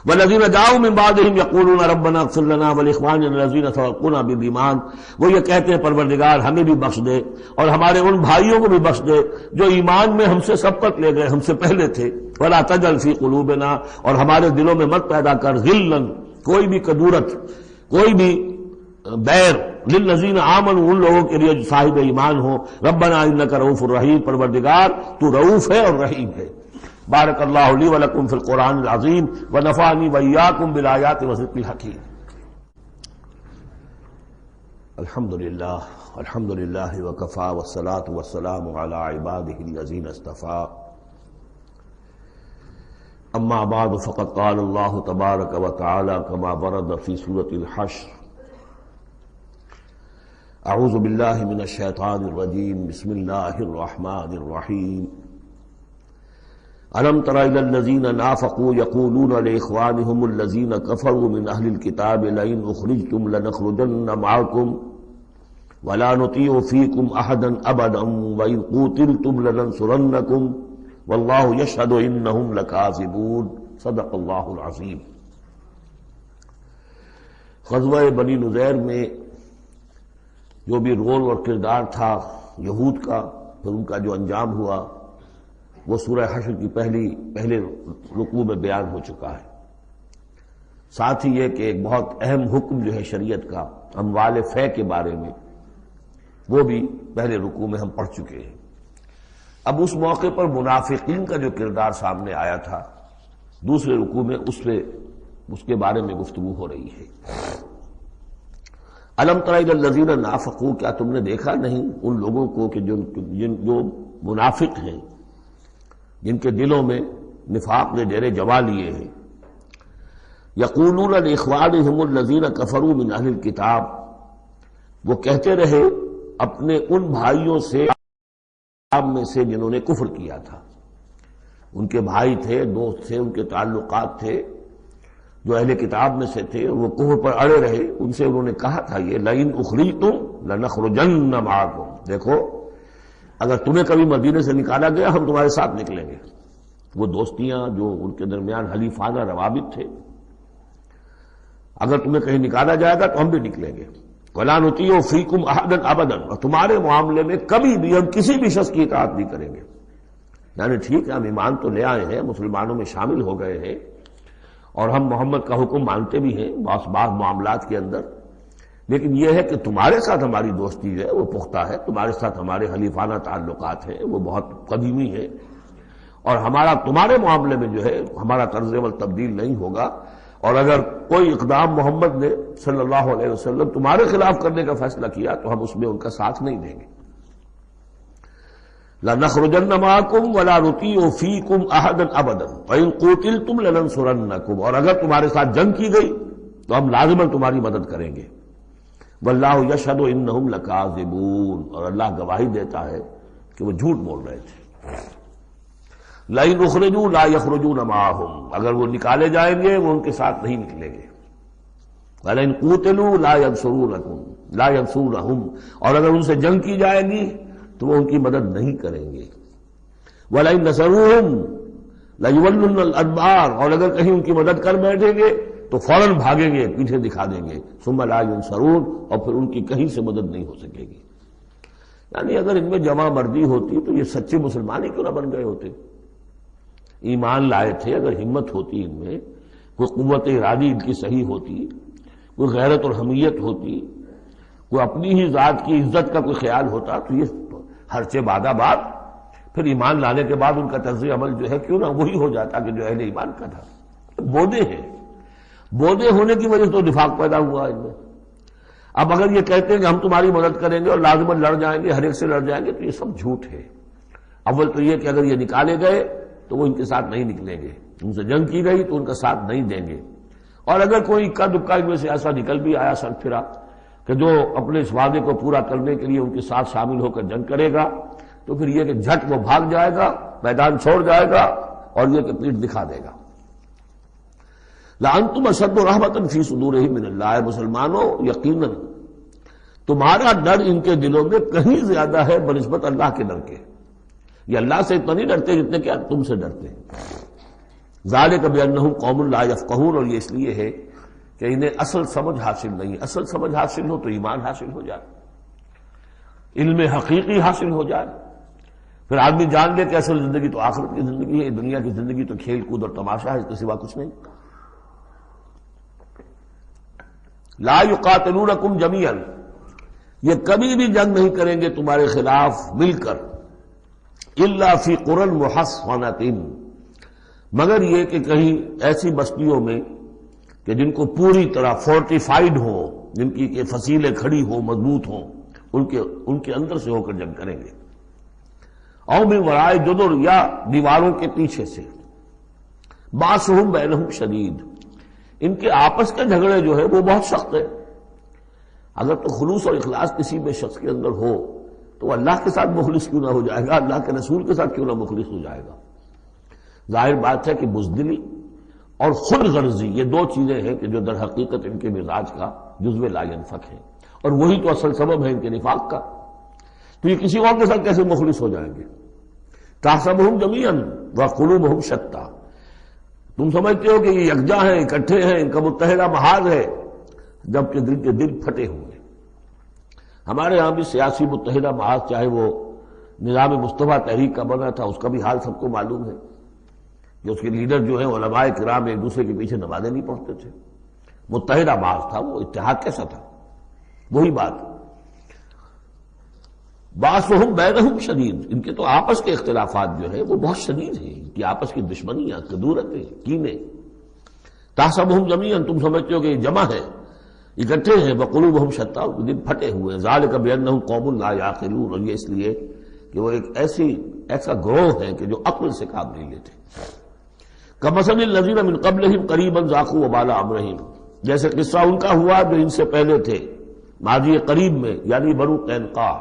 والذین جاؤوا من بعدهم یقولون ربنا اغفر لنا ولاخواننا الذین سبقونا بالایمان، وہ یہ کہتے ہیں پروردگار ہمیں بھی بخش دے اور ہمارے ان بھائیوں کو بھی بخش دے جو ایمان میں ہم سے سبقت لے گئے، ہم سے پہلے تھے۔ ولا تجعل فی قلوبنا، اور ہمارے دلوں میں مت پیدا کر غلا، کوئی بھی کدورت، کوئی بھی بیر، للذین آمنوا، ان لوگوں کے لیے جو صاحب ایمان ہو۔ ربنا انک رؤوف الرحیم، پروردگار تو رؤوف ہے اور رحیم ہے۔ بارک اللہ لی ولکم فی القرآن العظیم ونفعنی وإیاکم بالآیات والذکر الحکیم۔ الحمدللہ الحمدللہ وکفی والصلاة والسلام علی عبادہ الذین اصطفی، اما بعد فقد قال اللہ تبارک وتعالی کما ورد فی سورۃ الحشر، اعوذ باللہ من الشیطان الرجیم، بسم اللہ الرحمن الرحیم۔ أَلَمْ تَرَ إِلَى الَّذِينَ نَافَقُوا يَقُولُونَ لِإِخْوَانِهُمُ الَّذِينَ كَفَرُوا مِنْ أَهْلِ الْكِتَابِ لَئِنْ أُخْرِجْتُمْ لَنَخْرُجَنَّ مَعَكُمْ وَلَا نُطِيعُ فِيكُمْ أَحَدًا أَبَدًا وَإِنْ قُوتِلْتُمْ لَنَنْصُرَنَّكُمْ وَاللَّهُ يَشْهَدُ إِنَّهُمْ لَكَاذِبُونَ۔ صدق اللہ العظیم۔ غزوہ بنی نذیر میں جو بھی رول اور کردار تھا یہود کا، پھر ان کا جو انجام ہوا، وہ سورہ حشر کی پہلے رکوع میں بیان ہو چکا ہے۔ ساتھ ہی یہ کہ ایک بہت اہم حکم جو ہے شریعت کا اموال فے کے بارے میں، وہ بھی پہلے رکوع میں ہم پڑھ چکے ہیں۔ اب اس موقع پر منافقین کا جو کردار سامنے آیا تھا، دوسرے رکوع میں اس کے بارے میں گفتگو ہو رہی ہے۔ الم تر الی الذین نافقوا، کیا تم نے دیکھا نہیں ان لوگوں کو کہ جو منافق ہیں، جن کے دلوں میں نفاق نے ڈیرے جما لیے ہیں۔ یقولون لاخوانہم الذین کفروا من اہل الکتاب، وہ کہتے رہے اپنے ان بھائیوں سے میں سے جنہوں نے کفر کیا تھا، ان کے بھائی تھے، دوست تھے، ان کے تعلقات تھے، جو اہل کتاب میں سے تھے، وہ کفر پر اڑے رہے، ان سے انہوں نے کہا تھا یہ لئن اخرجتم لنخرجن معکم، دیکھو اگر تمہیں کبھی مدینے سے نکالا گیا ہم تمہارے ساتھ نکلیں گے۔ وہ دوستیاں جو ان کے درمیان حلیفانہ روابط تھے، اگر تمہیں کہیں نکالا جائے گا تو ہم بھی نکلیں گے۔ وَلَا نُطِيعُ فِيكُمْ أَحَدًا أَبَدًا، اور تمہارے معاملے میں کبھی بھی ہم کسی بھی شخص کی اطاعت نہیں کریں گے. یعنی ٹھیک ہے ہم ایمان تو لے آئے ہیں، مسلمانوں میں شامل ہو گئے ہیں، اور ہم محمد کا حکم مانتے بھی ہیں بعض معاملات کے اندر، لیکن یہ ہے کہ تمہارے ساتھ ہماری دوستی ہے وہ پختہ ہے، تمہارے ساتھ ہمارے حلیفانہ تعلقات ہیں وہ بہت قدیمی ہے، اور ہمارا تمہارے معاملے میں جو ہے ہمارا طرز عمل تبدیل نہیں ہوگا، اور اگر کوئی اقدام محمد نے صلی اللہ علیہ وسلم تمہارے خلاف کرنے کا فیصلہ کیا تو ہم اس میں ان کا ساتھ نہیں دیں گے. لَنَخْرُجَنَّ مَعَكُمْ وَلَا نُطِيعُ فِيكُمْ أَحَدًا أَبَدًا وَإِن قُوتِلْتُمْ لَنَنصُرَنَّكُمْ، اور اگر تمہارے ساتھ جنگ کی گئی تو ہم لازماً تمہاری مدد کریں گے. وَاللَّهُ يَشْهَدُ إِنَّهُمْ لَكَاذِبُونَ، اور اللہ گواہی دیتا ہے کہ وہ جھوٹ بول رہے تھے. لَئِنْ أُخْرِجُوا لَا يَخْرُجُونَ مَعَهُمْ، اگر وہ نکالے جائیں گے وہ ان کے ساتھ نہیں نکلیں گے. وَلَئِنْ قُوتِلُوا لَا يَنصُرُونَهُمْ، اور اگر ان سے جنگ کی جائے گی تو وہ ان کی مدد نہیں کریں گے. وَلَئِنْ نَصَرُوهُمْ لَيُوَلُّنَّ الْأَدْبَارَ، اور اگر کہیں ان کی مدد کر بیٹھیں گے تو فوراً بھاگیں گے، پیچھے دکھا دیں گے. ثُمَّ لَا يُنصَرُونَ، اور پھر ان کی کہیں سے مدد نہیں ہو سکے گی. یعنی اگر ان میں جمع مردی ہوتی تو یہ سچے مسلمان ہی کیوں نہ بن گئے ہوتے. ایمان لائے تھے، اگر ہمت ہوتی ان میں، کوئی قوت ارادی ان کی صحیح ہوتی، کوئی غیرت اور حمیت ہوتی، کوئی اپنی ہی ذات کی عزت کا کوئی خیال ہوتا تو یہ ہرچے بادہ باد پھر ایمان لانے کے بعد ان کا طرز عمل جو ہے کیوں نہ وہی ہو جاتا کہ جو اہل ایمان کا تھا. بودے ہیں، بودے ہونے کی وجہ سے تو نفاق پیدا ہوا ان میں. اب اگر یہ کہتے ہیں کہ ہم تمہاری مدد کریں گے اور لازماً لڑ جائیں گے، ہر ایک سے لڑ جائیں گے، تو یہ سب جھوٹ ہے. اول تو یہ کہ اگر یہ نکالے گئے تو وہ ان کے ساتھ نہیں نکلیں گے، ان سے جنگ کی گئی تو ان کا ساتھ نہیں دیں گے. اور اگر کوئی اکا دکا ان میں سے ایسا نکل بھی آیا سر پھرا کہ جو اپنے اس وعدے کو پورا کرنے کے لیے ان کے ساتھ شامل ہو کر جنگ کرے گا تو پھر یہ کہ جھٹ وہ بھاگ جائے گا، میدان چھوڑ جائے گا، اور یہ کہ پیٹھ دکھا دے گا. لَأَنْتُمْ أَشَدُّ رَهْبَةً فِي صُدُورِهِم مِّنَ اللَّهِ، مسلمانوں یقیناً تمہارا ڈر ان کے دلوں میں کہیں زیادہ ہے بنسبت اللہ کے ڈر کے. یہ اللہ سے اتنا نہیں ڈرتے جتنے کہ تم سے ڈرتے ہیں. ذَلِكَ بِأَنَّهُمْ قَوْمٌ لَا يَفْقَهُونَ، اور یہ اس لیے ہے کہ انہیں اصل سمجھ حاصل نہیں. اصل سمجھ حاصل ہو تو ایمان حاصل ہو جائے، علم حقیقی حاصل ہو جائے، پھر آدمی جان لے کہ اصل زندگی تو آخرت کی زندگی ہے، دنیا کی زندگی تو کھیل کود اور تماشا ہے، اس کے سوا کچھ نہیں. لا يقاتلونکم جميعا، یہ کبھی بھی جنگ نہیں کریں گے تمہارے خلاف مل کر، الا فی قرى محصنۃ، مگر یہ کہ کہیں ایسی بستیوں میں کہ جن کو پوری طرح فورٹیفائڈ ہو، جن کی کہ فصیلیں کھڑی ہو، مضبوط ہوں، ان کے اندر سے ہو کر جنگ کریں گے. او من ورائے جدر، یا دیواروں کے پیچھے سے. باسہم بینہم شدید، ان کے آپس کے جھگڑے جو ہے وہ بہت سخت ہے. اگر تو خلوص اور اخلاص کسی میں شخص کے اندر ہو تو اللہ کے ساتھ مخلص کیوں نہ ہو جائے گا، اللہ کے رسول کے ساتھ کیوں نہ مخلص ہو جائے گا. ظاہر بات ہے کہ بزدلی اور خود غرضی یہ دو چیزیں ہیں کہ جو در حقیقت ان کے مزاج کا جزو لا ينفک ہے، اور وہی تو اصل سبب ہے ان کے نفاق کا. تو یہ کسی اور کے ساتھ کیسے مخلص ہو جائیں گے؟ تحسبهم جميعا وقلوبهم شتى، تم سمجھتے ہو کہ یہ یکجا ہیں، اکٹھے ہیں، ان کا متحدہ محاذ ہے، جبکہ دل کے دل پھٹے ہوئے. ہمارے ہاں بھی سیاسی متحدہ محاذ، چاہے وہ نظام مصطفیٰ تحریک کا بنا تھا، اس کا بھی حال سب کو معلوم ہے کہ اس کے لیڈر جو ہیں علماء کرام ایک دوسرے کے پیچھے نمازیں نہیں پڑھتے تھے. متحدہ محاذ تھا، وہ اتحاد کیسا تھا؟ وہی بات. باسہم بینہم شدید، ان کے تو آپس کے اختلافات جو ہے وہ بہت شدید ہیں، ان کی آپس کی دشمنیاں، کدورتیں، کینے. تحسبہم جمیعا، تم سمجھتے ہو کہ یہ جمع ہے، اکٹھے ہیں، وقلوبہم شتیٰ، دل پھٹے ہوئے. ذالک بانہم قوم لا یعقلون، اور یہ اس لیے کہ وہ ایک ایسا گروہ ہے کہ جو عقل سے کام نہیں لیتے. کمثل الذین من قبلہم قریبا ذاقوا وبال امرہم، جیسے قصہ ان کا ہوا جو ان سے پہلے تھے ماضی قریب میں، یعنی بنو قینقاع.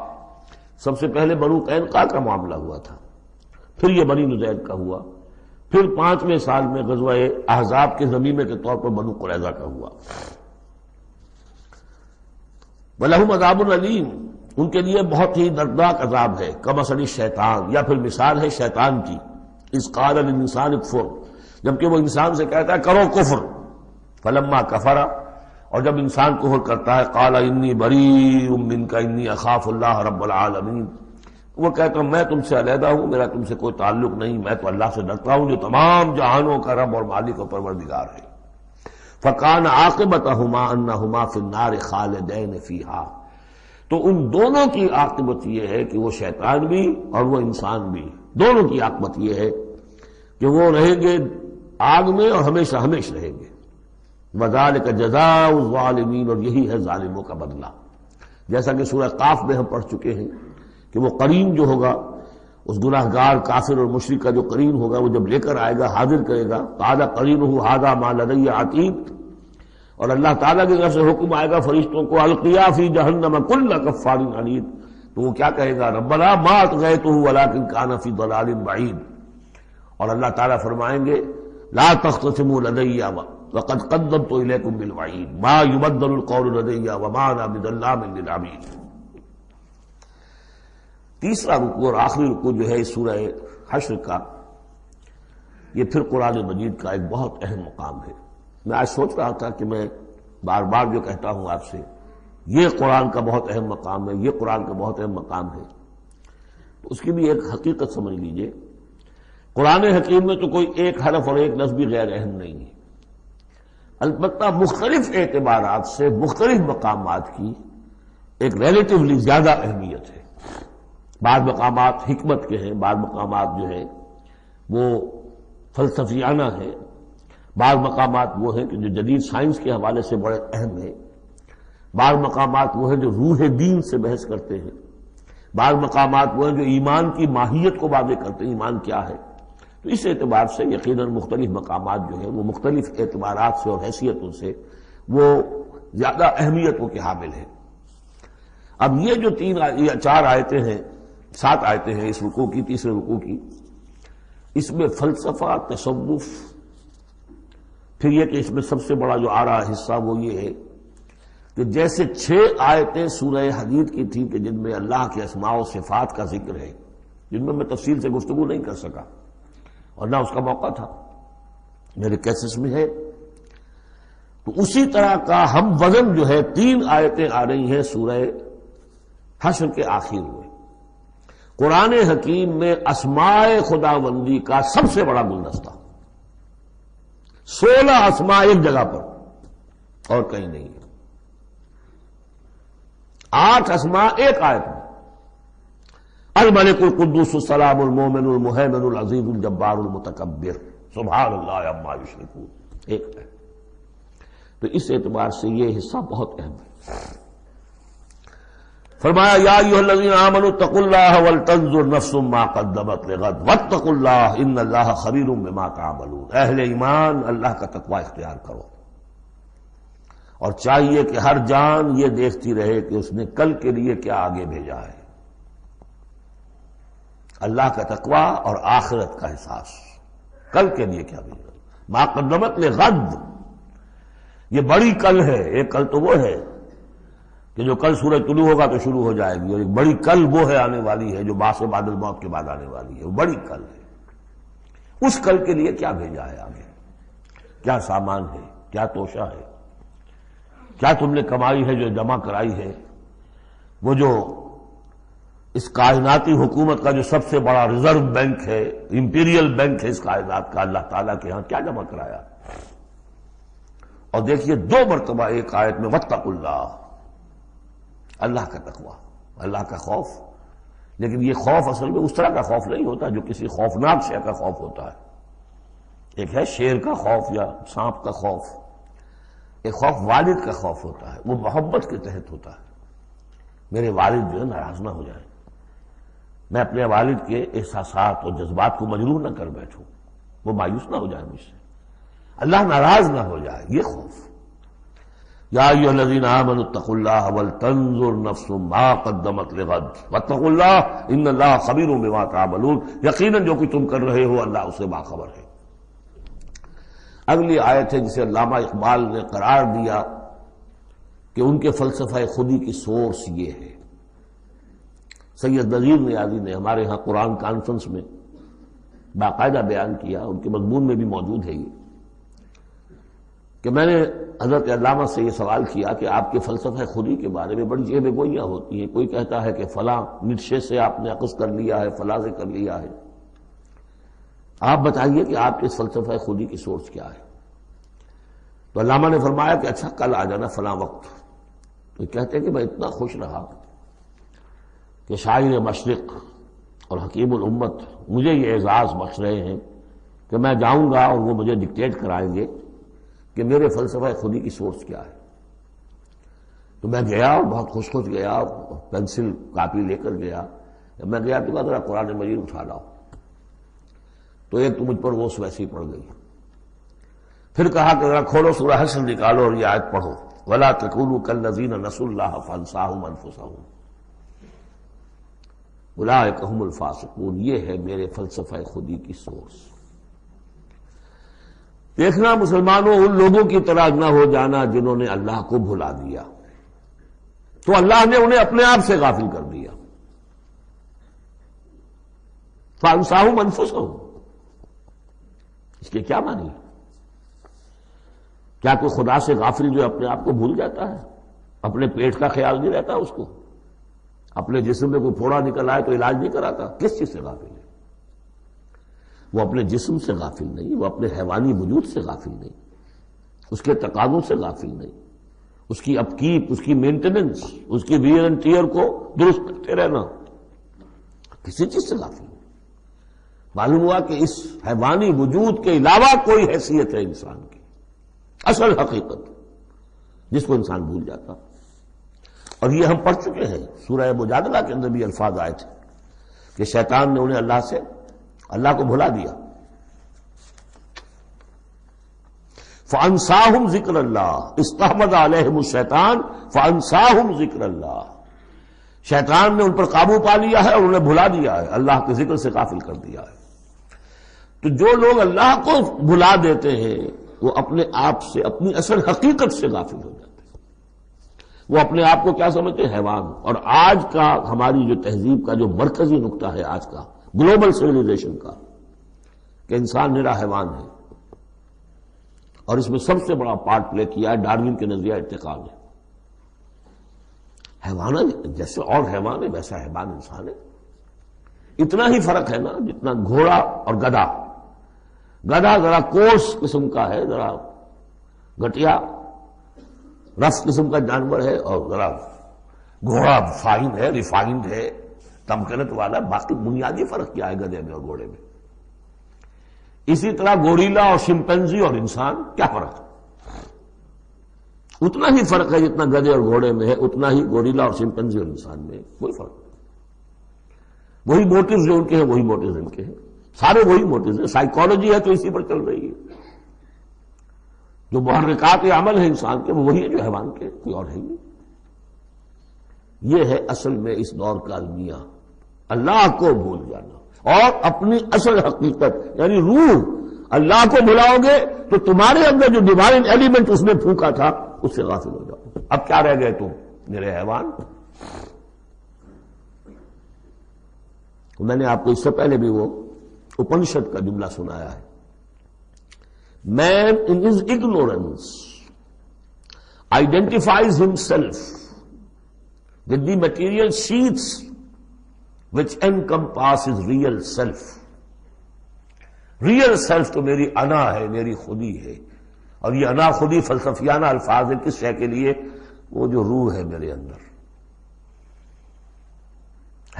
سب سے پہلے بنو قینقاع کا معاملہ ہوا تھا، پھر یہ بنی نضیر کا ہوا، پھر 5ویں سال میں غزوہ احزاب کے ضمیمے کے طور پر بنو قریظہ کا ہوا. وَلَهُمْ عَذَابٌ عَلِيمٌ، ان کے لیے بہت ہی دردناک عذاب ہے. کمثل الشیطان، یا پھر مثال ہے شیطان کی. اذ قال للانسان اکفر، جبکہ وہ انسان سے کہتا ہے کرو کفر. فلما کفر، اور جب انسان کفر کرتا ہے قال انی بریء منک انی اخاف اللہ رب العالمین، وہ کہتا ہوں میں تم سے علیحدہ ہوں، میرا تم سے کوئی تعلق نہیں، میں تو اللہ سے ڈرتا ہوں جو تمام جہانوں کا رب اور مالک و پروردگار ہے۔ فکان عاقبتہما انہما فی النار خالدین فیہا، تو ان دونوں کی عاقبت یہ ہے کہ وہ شیطان بھی اور وہ انسان بھی، دونوں کی عاقبت یہ ہے کہ وہ رہیں گے آگ میں اور ہمیشہ ہمیشہ رہیں گے۔ وذالک جزاء الظالمین، اور یہی ہے ظالموں کا بدلہ، جیسا کہ سورہ قاف میں ہم پڑھ چکے ہیں کہ وہ قرین جو ہوگا اس گناہ گار کافر اور مشرک کا جو قرین ہوگا وہ جب لے کر آئے گا حاضر کرے گا، قال قرینہ ھذا ما لدی عتید، اور اللہ تعالیٰ کی طرف سے حکم آئے گا فرشتوں کو القیا فی جہنم کل کفار عنید، تو وہ کیا کہے گا ربنا ما اطغیتہ ولکن کان فی ضلال بعید، اور اللہ تعالیٰ فرمائیں گے لا تختصموا لدی وقد قدمت الیکم بالوعید ما یبدل القول لدی وما انا بظلام للعبید۔ تیسرا رکوع اور آخری رکوع جو ہے اس سورہ حشر کا، یہ پھر قرآن مجید کا ایک بہت اہم مقام ہے۔ میں آج سوچ رہا تھا کہ میں بار بار جو کہتا ہوں آپ سے یہ قرآن کا بہت اہم مقام ہے، یہ قرآن کا بہت اہم مقام ہے، تو اس کی بھی ایک حقیقت سمجھ لیجئے۔ قرآن حکیم میں تو کوئی ایک حرف اور ایک لفظ بھی غیر اہم نہیں ہے، البتہ مختلف اعتبارات سے مختلف مقامات کی ایک ریلیٹیولی زیادہ اہمیت ہے۔ بعض مقامات حکمت کے ہیں، بعض مقامات جو ہے وہ فلسفیانہ ہیں، بعض مقامات وہ ہیں کہ جو جدید سائنس کے حوالے سے بڑے اہم ہیں، بعض مقامات وہ ہیں جو روح دین سے بحث کرتے ہیں، بعض مقامات وہ ہیں جو ایمان کی ماہیت کو واضح کرتے ہیں، ایمان کیا ہے۔ تو اس اعتبار سے یقیناً مختلف مقامات جو ہیں وہ مختلف اعتبارات سے اور حیثیتوں سے وہ زیادہ اہمیتوں کے حامل ہیں۔ اب یہ جو چار آیتیں ہیں، 7 آیتیں ہیں اس رکوع کی، تیسرے رکوع کی، اس میں فلسفہ، تصوف، پھر یہ کہ اس میں سب سے بڑا جو آ رہا حصہ وہ یہ ہے کہ جیسے 6 آیتیں سورہ حدید کی تھیں کہ جن میں اللہ کے اسماء و صفات کا ذکر ہے، جن میں تفصیل سے گفتگو نہیں کر سکا اور نہ اس کا موقع تھا، میرے کیسز میں ہے، تو اسی طرح کا ہم وزن جو ہے 3 آیتیں آ رہی ہیں سورہ حشر کے آخر میں۔ قرآن حکیم میں اسماء خداوندی کا سب سے بڑا گلدستہ، 16 اسماء ایک جگہ پر اور کہیں نہیں ہے، 8 اسماء ایک آیت میں، الملک القدوس السلام المومن المہیمن العزیز الجبار المتکبر سبحان اللہ عما یشرکون، ایک ہے۔ تو اس اعتبار سے یہ حصہ بہت اہم ہے۔ فرمایا یا ایھا الذین آمنوا اتقوا اللہ ولتنظر نفس ما قدمت لغد واتقوا اللہ ان اللہ خبیر بما تعملون، اہل ایمان اللہ کا تقوی اختیار کرو، اور چاہیے کہ ہر جان یہ دیکھتی رہے کہ اس نے کل کے لیے کیا آگے بھیجا ہے۔ اللہ کا تقوی اور آخرت کا احساس، کل کے لیے کیا بھیجا، ما قدمت لغد، یہ بڑی کل ہے۔ ایک کل تو وہ ہے کہ جو کل سورج طلوع ہوگا تو شروع ہو جائے گی، اور ایک بڑی کل وہ ہے آنے والی ہے جو بعث بعد الموت کے بعد آنے والی ہے، وہ بڑی کل ہے۔ اس کل کے لیے کیا بھیجا ہے آگے، کیا سامان ہے، کیا توشہ ہے، کیا تم نے کمائی ہے جو جمع کرائی ہے، وہ جو اس کائناتی حکومت کا جو سب سے بڑا ریزرو بینک ہے، امپیریل بینک ہے اس کائنات کا، اللہ تعالیٰ کے ہاں کیا جمع کرایا۔ اور دیکھیے 2 مرتبہ ایک آیت میں واتقوا اللہ، اللہ کا تقوی، اللہ کا خوف، لیکن یہ خوف اصل میں اس طرح کا خوف نہیں ہوتا جو کسی خوفناک شے کا خوف ہوتا ہے۔ ایک ہے شیر کا خوف یا سانپ کا خوف، ایک خوف والد کا خوف ہوتا ہے، وہ محبت کے تحت ہوتا ہے، میرے والد جو ہے ناراض نہ ہو جائیں، میں اپنے والد کے احساسات اور جذبات کو مجروح نہ کر بیٹھوں، وہ مایوس نہ ہو جائے مجھ سے، اللہ ناراض نہ ہو جائے، یہ خوف۔ یا ایھا الذین آمنوا اتقوا اللہ ولتنظر نفس ما قدمت لغد واتقوا اللہ ان اللہ خبیر بما تعملون، یقیناً جو کچھ تم کر رہے ہو اللہ اسے باخبر ہے۔ اگلی آیت ہے جسے علامہ اقبال نے قرار دیا کہ ان کے فلسفہ خودی کی سورس یہ ہے۔ سید نذیر نیازی نے ہمارے ہاں قرآن کانفرنس میں باقاعدہ بیان کیا، ان کے مضمون میں بھی موجود ہے یہ، کہ میں نے حضرت علامہ سے یہ سوال کیا کہ آپ کے فلسفہ خودی کے بارے میں بڑی جیب گوئیاں ہوتی ہیں، کوئی کہتا ہے کہ فلاں نیٹشے سے آپ نے اخذ کر لیا ہے، فلاں سے کر لیا ہے، آپ بتائیے کہ آپ کے فلسفہ خودی کی سورس کیا ہے؟ تو علامہ نے فرمایا کہ اچھا کل آ جانا فلاں وقت۔ تو کہتے ہیں کہ میں اتنا خوش رہا کہ شاعر مشرق اور حکیم الامت مجھے یہ اعزاز بخش رہے ہیں کہ میں جاؤں گا اور وہ مجھے ڈکٹیٹ کرائیں گے کہ میرے فلسفہ خودی کی سورس کیا ہے۔ تو میں گیا اور بہت خوش گیا، پینسل کاپی لے کر گیا۔ جب میں گیا تو کہا ذرا قرآن مجید اٹھا لاؤ، تو ایک تو مجھ پر وہ ویسی پڑ گئی۔ پھر کہا کہ ذرا کھولو سورہ حشر نکالو اور یہ آیت پڑھو، وَلَا تَكُونُوا كَالَّذِينَ نَسُوا اللَّهَ فَأَنسَاهُمْ أَنفُسَهُمْ اولئک هم الفاسقون۔ یہ ہے میرے فلسفہ خودی کی سورس۔ دیکھنا مسلمانوں، ان لوگوں کی طرح نہ ہو جانا جنہوں نے اللہ کو بھلا دیا، تو اللہ نے انہیں اپنے آپ سے غافل کر دیا۔ فَأَنسَاهُمْ أَنفُسَهُمْ، اس کے کیا معنی؟ کیا کوئی خدا سے غافل جو اپنے آپ کو بھول جاتا ہے؟ اپنے پیٹ کا خیال نہیں رہتا اس کو؟ اپنے جسم میں کوئی پھوڑا نکل آئے تو علاج نہیں کراتا؟ کس چیز سے غافل ہے؟ وہ اپنے جسم سے غافل نہیں، وہ اپنے حیوانی وجود سے غافل نہیں، اس کے تقاضوں سے غافل نہیں، اس کی اپکیپ، اس کی مینٹیننس، اس کی ویئر اینڈ ٹیئر کو درست کرتے رہنا، کسی چیز سے غافل نہیں۔ معلوم ہوا کہ اس حیوانی وجود کے علاوہ کوئی حیثیت ہے انسان کی، اصل حقیقت جس کو انسان بھول جاتا۔ اور یہ ہم پڑھ چکے ہیں، سورہ مجادلہ کے اندر بھی الفاظ آئے تھے کہ شیطان نے انہیں اللہ کو بھلا دیا۔ فَأَنسَاهُمْ ذِكْرَ اللَّهِ، اسْتَحْوَذَ عَلَيْهِمُ الشَّيْطَانُ فَأَنسَاهُمْ ذِكْرَ اللَّهِ، شیطان نے ان پر قابو پا لیا ہے اور انہیں بھلا دیا ہے، اللہ کے ذکر سے غافل کر دیا ہے۔ تو جو لوگ اللہ کو بھلا دیتے ہیں وہ اپنے آپ سے، اپنی اصل حقیقت سے غافل ہو جاتے ہیں۔ وہ اپنے آپ کو کیا سمجھتے ہیں؟ حیوان۔ اور آج کا ہماری جو تہذیب کا جو مرکزی نقطہ ہے آج کا گلوبل سویلائزیشن کا، کہ انسان نرا حیوان ہے، اور اس میں سب سے بڑا پارٹ پلے کیا ہے ڈاروین کے نظریہ ارتقاء نے۔ حیوان جیسے اور حیوان ہے ویسا حیوان انسان ہے۔ اتنا ہی فرق ہے نا جتنا گھوڑا اور گدھا۔ گدھا ذرا کوس قسم کا ہے، ذرا گٹیا رف قسم کا جانور ہے، اور ذرا گھوڑا فائن ہے، ریفائنڈ ہے، تمکنت والا۔ باقی بنیادی فرق کیا ہے گدھے میں اور گھوڑے میں؟ اسی طرح گوریلا اور شمپینزی اور انسان، کیا فرق ہے؟ اتنا ہی فرق ہے جتنا گدھے اور گھوڑے میں ہے، اتنا ہی گوریلا اور شمپینزی اور انسان میں ہے، کوئی فرق نہیں۔ وہی موٹیوز جو ان کے ہیں وہی موٹیوز ان کے ہیں، سارے وہی موٹیوز ہیں۔ سائیکالوجی ہے تو اسی پر چل رہی ہے، جو محرکات عمل ہے انسان کے وہ وہی ہے جو حیوان کے، کوئی اور ہے نہیں۔ یہ ہے اصل میں اس دور کا المیہ، اللہ کو بھول جانا اور اپنی اصل حقیقت یعنی روح۔ اللہ کو بھلاؤ گے تو تمہارے اندر جو ڈیوائن ایلیمنٹ اس نے پھونکا تھا اس سے غافل ہو جاؤ۔ اب کیا رہ گئے تم؟ میرے حیوان۔ میں نے آپ کو اس سے پہلے بھی وہ اپنشد کا جملہ سنایا ہے، Man in his ignorance identifies himself with the material sheaths which encompass his real self. Real self تو میری انا ہے، میری خودی ہے، اور یہ انا خودی فلسفیانہ الفاظ ہے کس شے کے لیے؟ وہ جو روح ہے میرے اندر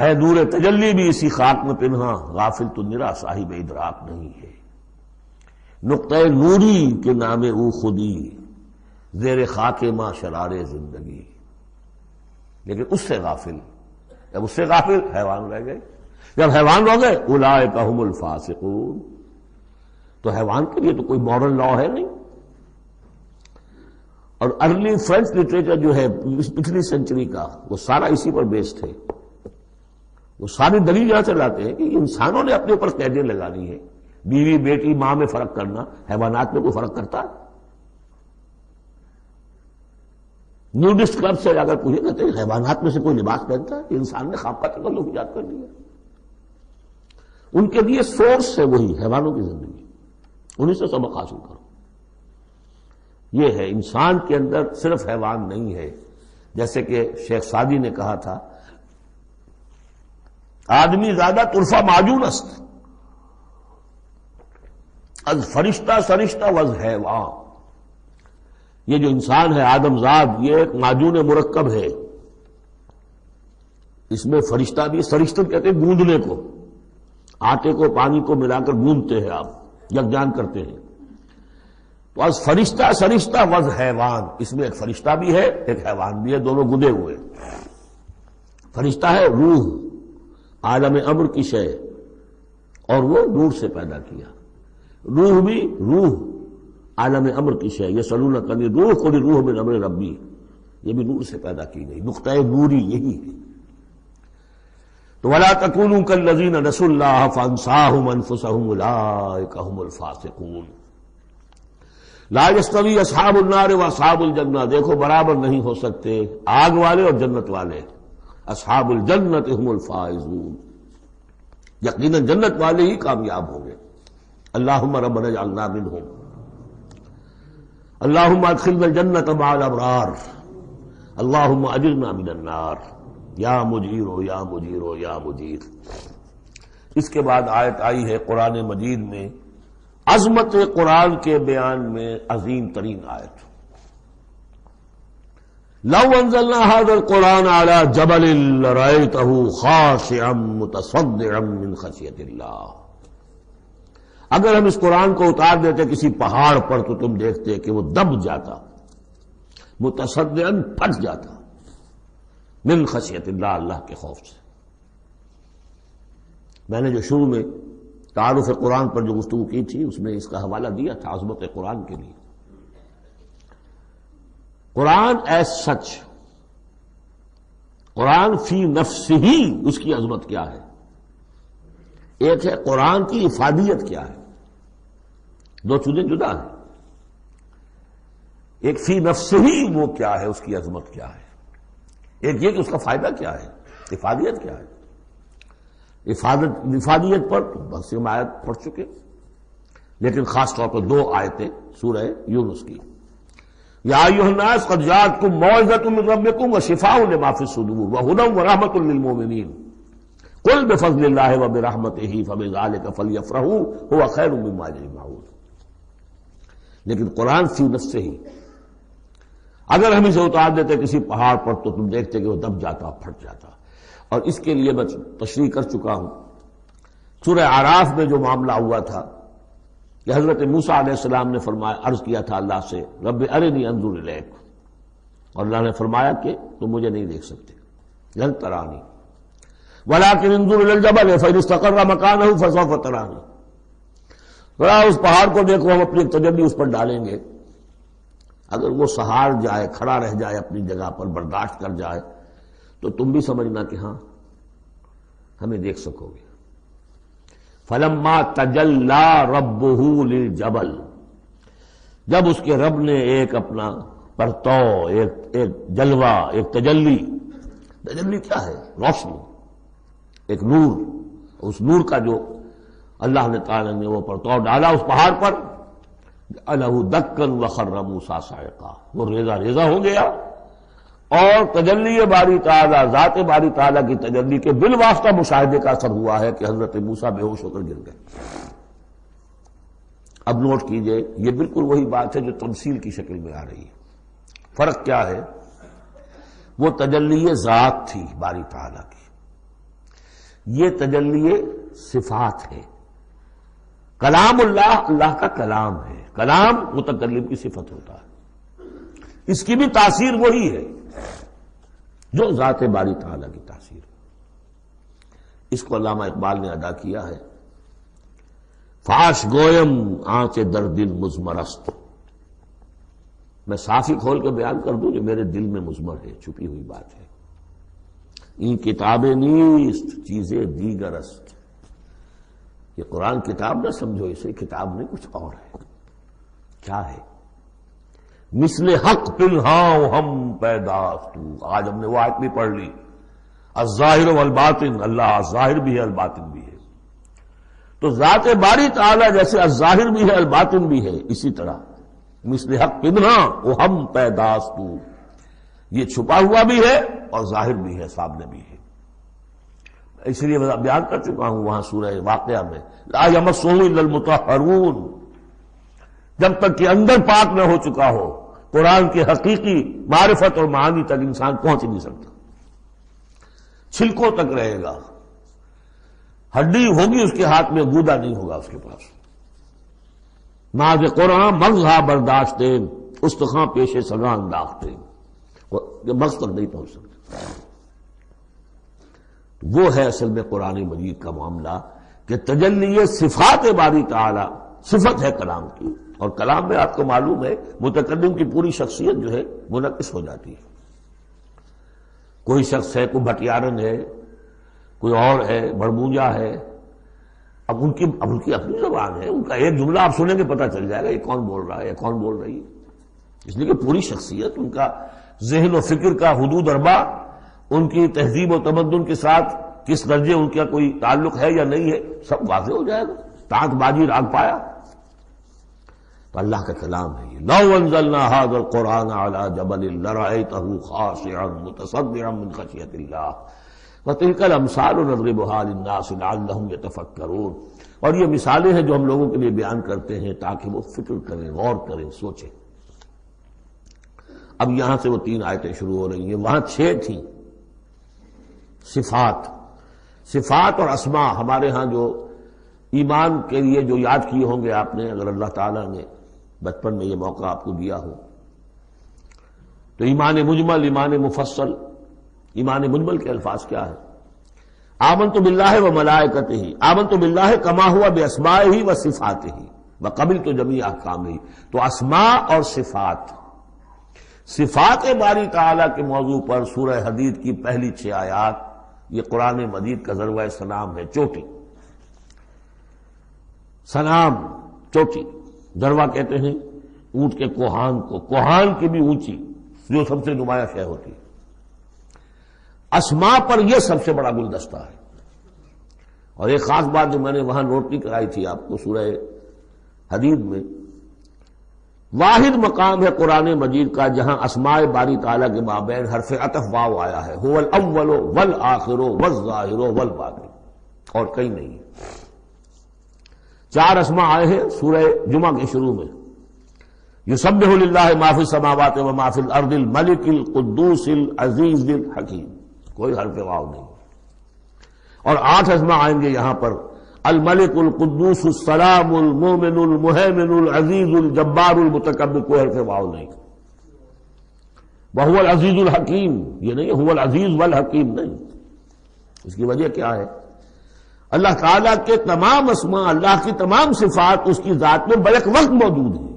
ہے، نور تجلی بھی اسی خاک میں پنہا، غافل تو نرا صاحب ادراک نہیں ہے۔ نقطۂ نوری کے نام او خودی، زیر خاک ماں شرار زندگی۔ لیکن اس سے غافل، جب اس سے غافل حیوان رہ گئے، جب حیوان رہ گئے اولئک ھم الفاسقون، تو حیوان کے لیے تو کوئی مورل لا ہے نہیں۔ اور ارلی فرینچ لٹریچر جو ہے پچھلی سینچری کا، وہ سارا اسی پر بیسڈ ہے۔ وہ ساری دلیل یہاں سے لاتے ہیں کہ انسانوں نے اپنے اوپر قیدیں لگانی ہے، بیوی بیٹی ماں میں فرق کرنا، حیوانات میں کوئی فرق کرتا ہے؟ نیوڈسٹ کلب سے اگر پوچھے کہتے ہیں حیوانات میں سے کوئی لباس پہنتا ہے؟ انسان نے خواب کا تکلف ایجاد کر دیا۔ ان کے لیے سورس ہے وہی حیوانوں کی زندگی، انہیں سے سبق حاصل کرو۔ یہ ہے انسان کے اندر صرف حیوان نہیں ہے. جیسے کہ شیخ سعدی نے کہا تھا آدمی زیادہ طرفہ معجون است از فرشتہ سرشتہ وز حیوان. یہ جو انسان ہے آدم زاد یہ ایک معجون مرکب ہے. اس میں فرشتہ بھی، سرشتہ کہتے ہیں گوندنے کو، آٹے کو پانی کو ملا کر گوندتے ہیں آپ، یکجان کرتے ہیں. تو از فرشتہ سرشتہ وز حیوان، اس میں ایک فرشتہ بھی ہے ایک حیوان بھی ہے، دونوں گدے ہوئے. فرشتہ ہے روح، عالم امر کی شے، اور وہ نور سے پیدا کیا. روح بھی روح عالم امر کی شے، یسألونک عن الروح قل الروح من امر ربی، یہ بھی نور سے پیدا کی گئی. نقطہ نوری یہی ہے. تو ولا تکونوا کالذین نسوا اللہ فانساہم انفسہم اولئک هم الفاسقون. لا یستوی اصحاب النار واصحاب الجنہ، دیکھو برابر نہیں ہو سکتے آگ والے اور جنت والے. اصحاب الجنت هم الفائزون، یقیناً جنت والے ہی کامیاب ہوں گے. اللہم ربنا اجعلنا منہم، اللہم ادخلنا الجنت مع الابرار، اللہم اجرنا من النار، یا مجیرو یا مجیرو یا مجیر. اس کے بعد آیت آئی ہے قرآن مجید میں عظمت قرآن کے بیان میں عظیم ترین آیت. لو انزلنا هذا القرآن على جبل لرأيته خاشعا متصدعا من خشية الله. اگر ہم اس قرآن کو اتار دیتے کسی پہاڑ پر تو تم دیکھتے کہ وہ دب جاتا، متصدعا پھٹ جاتا، من خشیت اللہ، اللہ کے خوف سے. میں نے جو شروع میں تعارف قرآن پر جو گفتگو کی تھی اس میں اس کا حوالہ دیا تھا عظمت قرآن کے لیے. قرآن ایز سچ، قرآن فی نفسہ ہی اس کی عظمت کیا ہے. ایک ہے قرآن کی افادیت کیا ہے، دو چیزیں جدا ہیں. ایک فی نفسہ ہی وہ کیا ہے، اس کی عظمت کیا ہے. ایک یہ کہ اس کا فائدہ کیا ہے، افادیت کیا ہے. افادیت پر بہت سی آیت پڑھ چکے، لیکن خاص طور پر دو آیتیں سورہ یونس کی. یا ایھا الناس قد جاءتکم موعظۃ من ربکم وشفاء لما فی الصدور وہدی ورحمۃ للمؤمنین قل بفضل اللہ وبرحمتہ فبذلک فلیفرحوا ھو خیر مما یجمعون. لیکن قرآن فی نفسہ ہی، اگر ہم اسے اتار دیتے کسی پہاڑ پر تو تم دیکھتے کہ وہ دب جاتا، پھٹ جاتا. اور اس کے لیے میں تشریح کر چکا ہوں سورہ اعراف میں جو معاملہ ہوا تھا کہ حضرت موسیٰ علیہ السلام نے فرمایا، عرض کیا تھا اللہ سے رب ارنی انظر الیک، اور اللہ نے فرمایا کہ تم مجھے نہیں دیکھ سکتے، لن ترانی ولکن انظر الی الجبل فإن استقر مکانہ فسوف ترانی. ذرا اس پہاڑ کو دیکھو، ہم اپنی تجلی اس پر ڈالیں گے، اگر وہ سہار جائے، کھڑا رہ جائے اپنی جگہ پر، برداشت کر جائے تو تم بھی سمجھنا کہ ہاں ہمیں دیکھ سکو گے. فلما تجلی ربہ للجبل، جب اس کے رب نے ایک اپنا پرتو، ایک جلوہ، ایک تجلی کیا ہے؟ روشنی، ایک نور. اس نور کا جو اللہ نے تعالی نے وہ پرتو ڈالا اس پہاڑ پر، الہ دکن وخر موسیٰ صاعقا، وہ ریزہ ریزہ ہو گیا. اور تجلی باری تعالی، ذات باری تعالی کی تجلی کے بالواسطہ مشاہدے کا اثر ہوا ہے کہ حضرت موسیٰ بے ہوش ہو کر گر گئے. اب نوٹ کیجئے، یہ بالکل وہی بات ہے جو تمثیل کی شکل میں آ رہی ہے. فرق کیا ہے؟ وہ تجلی ذات تھی باری تعالی کی، یہ تجلی صفات ہے. کلام اللہ، اللہ کا کلام ہے، کلام متکلم کی صفت ہوتا ہے. اس کی بھی تاثیر وہی ہے جو ذات باری تعالیٰ کی تاثیر ہے. اس کو علامہ اقبال نے ادا کیا ہے، فاش گویم آنچ در دل مضمرست. میں صاف ہی کھول کے بیان کر دوں جو میرے دل میں مضمر ہے، چھپی ہوئی بات ہے. این کتابیں نیست چیزیں دیگر است. یہ قرآن کتاب نہ سمجھو، اسے کتاب نہیں کچھ اور ہے. کیا ہے؟ مثل حق پنہاں ہم پیداست. آج ہم نے وہ آیت بھی پڑھ لی، الظاہر والباطن، اللہ ظاہر بھی ہے الباطن بھی ہے. تو ذات باری تعالیٰ جیسے الظاہر بھی ہے الباطن بھی ہے، اسی طرح مثل حق پنہا وہ ہم پیداستو، یہ چھپا ہوا بھی ہے اور ظاہر بھی ہے، سامنے بھی ہے۔ اس لیے میں بیان کر چکا ہوں وہاں سورہ واقعہ میں، لا یمسہ الا المطہرون، جب تک کہ اندر پاک نہ ہو چکا ہو قرآن کے حقیقی معرفت اور معانی تک انسان پہنچ نہیں سکتا، چھلکوں تک رہے گا، ہڈی ہوگی اس کے ہاتھ میں، گودا نہیں ہوگا اس کے پاس۔ ناز قرآن مغزہ برداشتیں استخاں پیش سگاں انداختیں، مغز تک نہیں پہنچ سکتا۔ وہ ہے اصل میں قرآن مجید کا معاملہ کہ تجلی صفات باری تعالی صفت ہے کلام کی، اور کلام میں آپ کو معلوم ہے متکلم کی پوری شخصیت جو ہے منعکس ہو جاتی ہے۔ کوئی شخص ہے، کوئی بھٹیارن ہے، کوئی اور ہے، بڑمونجا ہے، اب ان کی اپنی زبان ہے، ان کا ایک جملہ آپ سنیں گے پتہ چل جائے گا یہ کون بول رہا ہے، یہ کون بول رہی ہے، اس لیے کہ پوری شخصیت، ان کا ذہن و فکر کا حدود اربع، ان کی تہذیب و تمدن کے ساتھ کس درجے ان کا کوئی تعلق ہے یا نہیں ہے، سب واضح ہو جائے گا۔ تانت بازی راگ پایا تو اللہ کا کلام ہے یہ۔ لو انزلنا هذا القرآن على جبل لرأيته خاشعا متصدعا من خشية الله وتلك الامثال نضربها للناس لعلهم يتفكرون، اور یہ مثالیں ہیں جو ہم لوگوں کے لیے بیان کرتے ہیں تاکہ وہ فکر کریں، غور کریں، سوچیں۔ اب یہاں سے وہ 3 آیتیں شروع ہو رہی ہیں، وہاں 6 تھیں۔ صفات اور اسماء ہمارے ہاں جو ایمان کے لیے جو یاد کیے ہوں گے آپ نے، اگر اللہ تعالیٰ نے بچپن میں یہ موقع آپ کو دیا ہو تو ایمان مجمل، ایمان مفصل۔ ایمان مجمل کے الفاظ کیا ہے؟ آمنت باللہ و ملائکتہ، آمنت باللہ کما ہوا باسمائہ و صفاتہ وقبلت جمیع احکامہ۔ تو اسماء اور صفات باری تعالیٰ کے موضوع پر سورہ حدید کی پہلی 6 آیات، یہ قرآن مجید کا ذروہ سلام ہے، چوٹی، سلام چوٹی، ذروہ کہتے ہیں اونٹ کے کوہان کو، کوہان کی بھی اونچی جو سب سے نمایاں شے ہوتی ہے۔ اسماء پر یہ سب سے بڑا گلدستہ ہے۔ اور ایک خاص بات جو میں نے وہاں نوٹ نہیں کرائی تھی آپ کو، سورہ حدید میں واحد مقام ہے قرآن مجید کا جہاں اسماء باری تعالیٰ کے مابین حرف عطف واو آیا ہے، هو الاول والآخر والظاہر والباطن، اور کہیں نہیں۔ 4 اسماء آئے ہیں سورہ جمعہ کے شروع میں، یسبح للہ ما فی السماوات و ما فی الارض الملک القدوس العزیز الحکیم، کوئی حرف واو نہیں۔ اور 8 اسماء آئیں گے یہاں پر، الملک القدوس السلام المومن المہیمن العزیز الجبار المتکبر، کوئی حرف واو نہیں۔ وہو العزیز الحکیم، یہ نہیں هو العزیز والحکیم نہیں۔ اس کی وجہ کیا ہے؟ اللہ تعالیٰ کے تمام اسماء، اللہ کی تمام صفات اس کی ذات میں بیک وقت موجود ہیں۔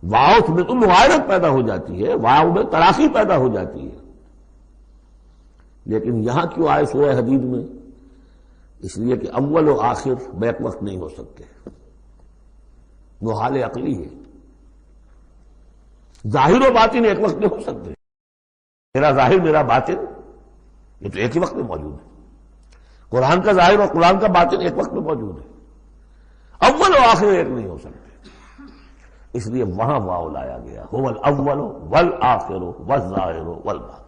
واو میں تو مغایرت پیدا ہو جاتی ہے، واو میں تراخی پیدا ہو جاتی ہے، لیکن یہاں کیوں آئے سورہ حدید میں؟ اس لیے کہ اول و آخر بیک وقت نہیں ہو سکتے، وہ حال عقلی ہے۔ ظاہر و باطن ایک وقت نہیں ہو سکتے، میرا ظاہر میرا باطن یہ تو ایک ہی وقت میں موجود ہے۔ قرآن کا ظاہر اور قرآن کا باطن ایک وقت میں موجود ہے، اول و آخر ایک نہیں ہو سکتے، اس لیے وہاں واو لایا گیا، هو الاول والآخر والظاہر والباطن۔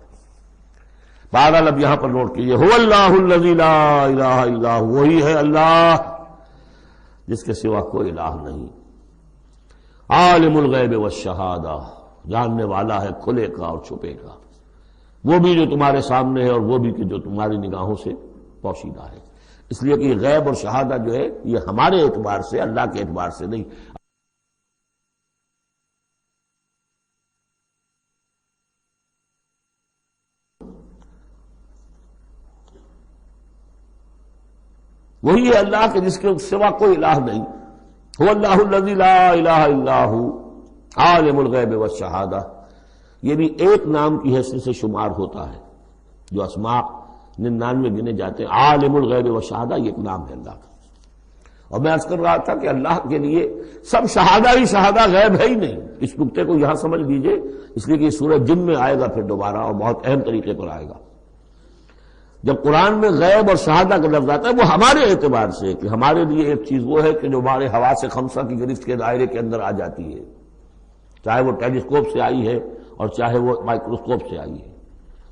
بہرحال اب یہاں پر نوٹ کیجیے، هو اللہ الذی لا الہ الا هو، وہی ہے اللہ جس کے سوا کوئی الہ نہیں، عالم الغیب والشہادہ، جاننے والا ہے کھلے کا اور چھپے کا، وہ بھی جو تمہارے سامنے ہے اور وہ بھی کہ جو تمہاری نگاہوں سے پوشیدہ ہے۔ اس لیے کہ یہ غیب اور شہادہ جو ہے یہ ہمارے اعتبار سے، اللہ کے اعتبار سے نہیں۔ وہی ہے اللہ کے جس کے سوا کوئی الہ نہیں، هو اللہ الذی لا الہ الا هو عالم الغیب والشہادہ، یہ بھی ایک نام کی حیثیت سے شمار ہوتا ہے، جو اسماء 99 گنے جاتے ہیں، عالم الغیب والشہادہ یہ ایک نام ہے اللہ کا۔ اور میں عرض کر رہا تھا کہ اللہ کے لیے سب شہادہ ہی شہادہ، غیب ہے ہی نہیں، اس نقطے کو یہاں سمجھ لیجئے، اس لیے کہ یہ سورہ جن میں آئے گا پھر دوبارہ، اور بہت اہم طریقے پر آئے گا۔ جب قرآن میں غیب اور شہادہ کا لفظ آتا ہے وہ ہمارے اعتبار سے، کہ ہمارے لیے ایک چیز وہ ہے کہ جو ہمارے حواس خمسہ کی گرفت کے دائرے کے اندر آ جاتی ہے، چاہے وہ ٹیلیسکوپ سے آئی ہے اور چاہے وہ مائکروسکوپ سے آئی ہے،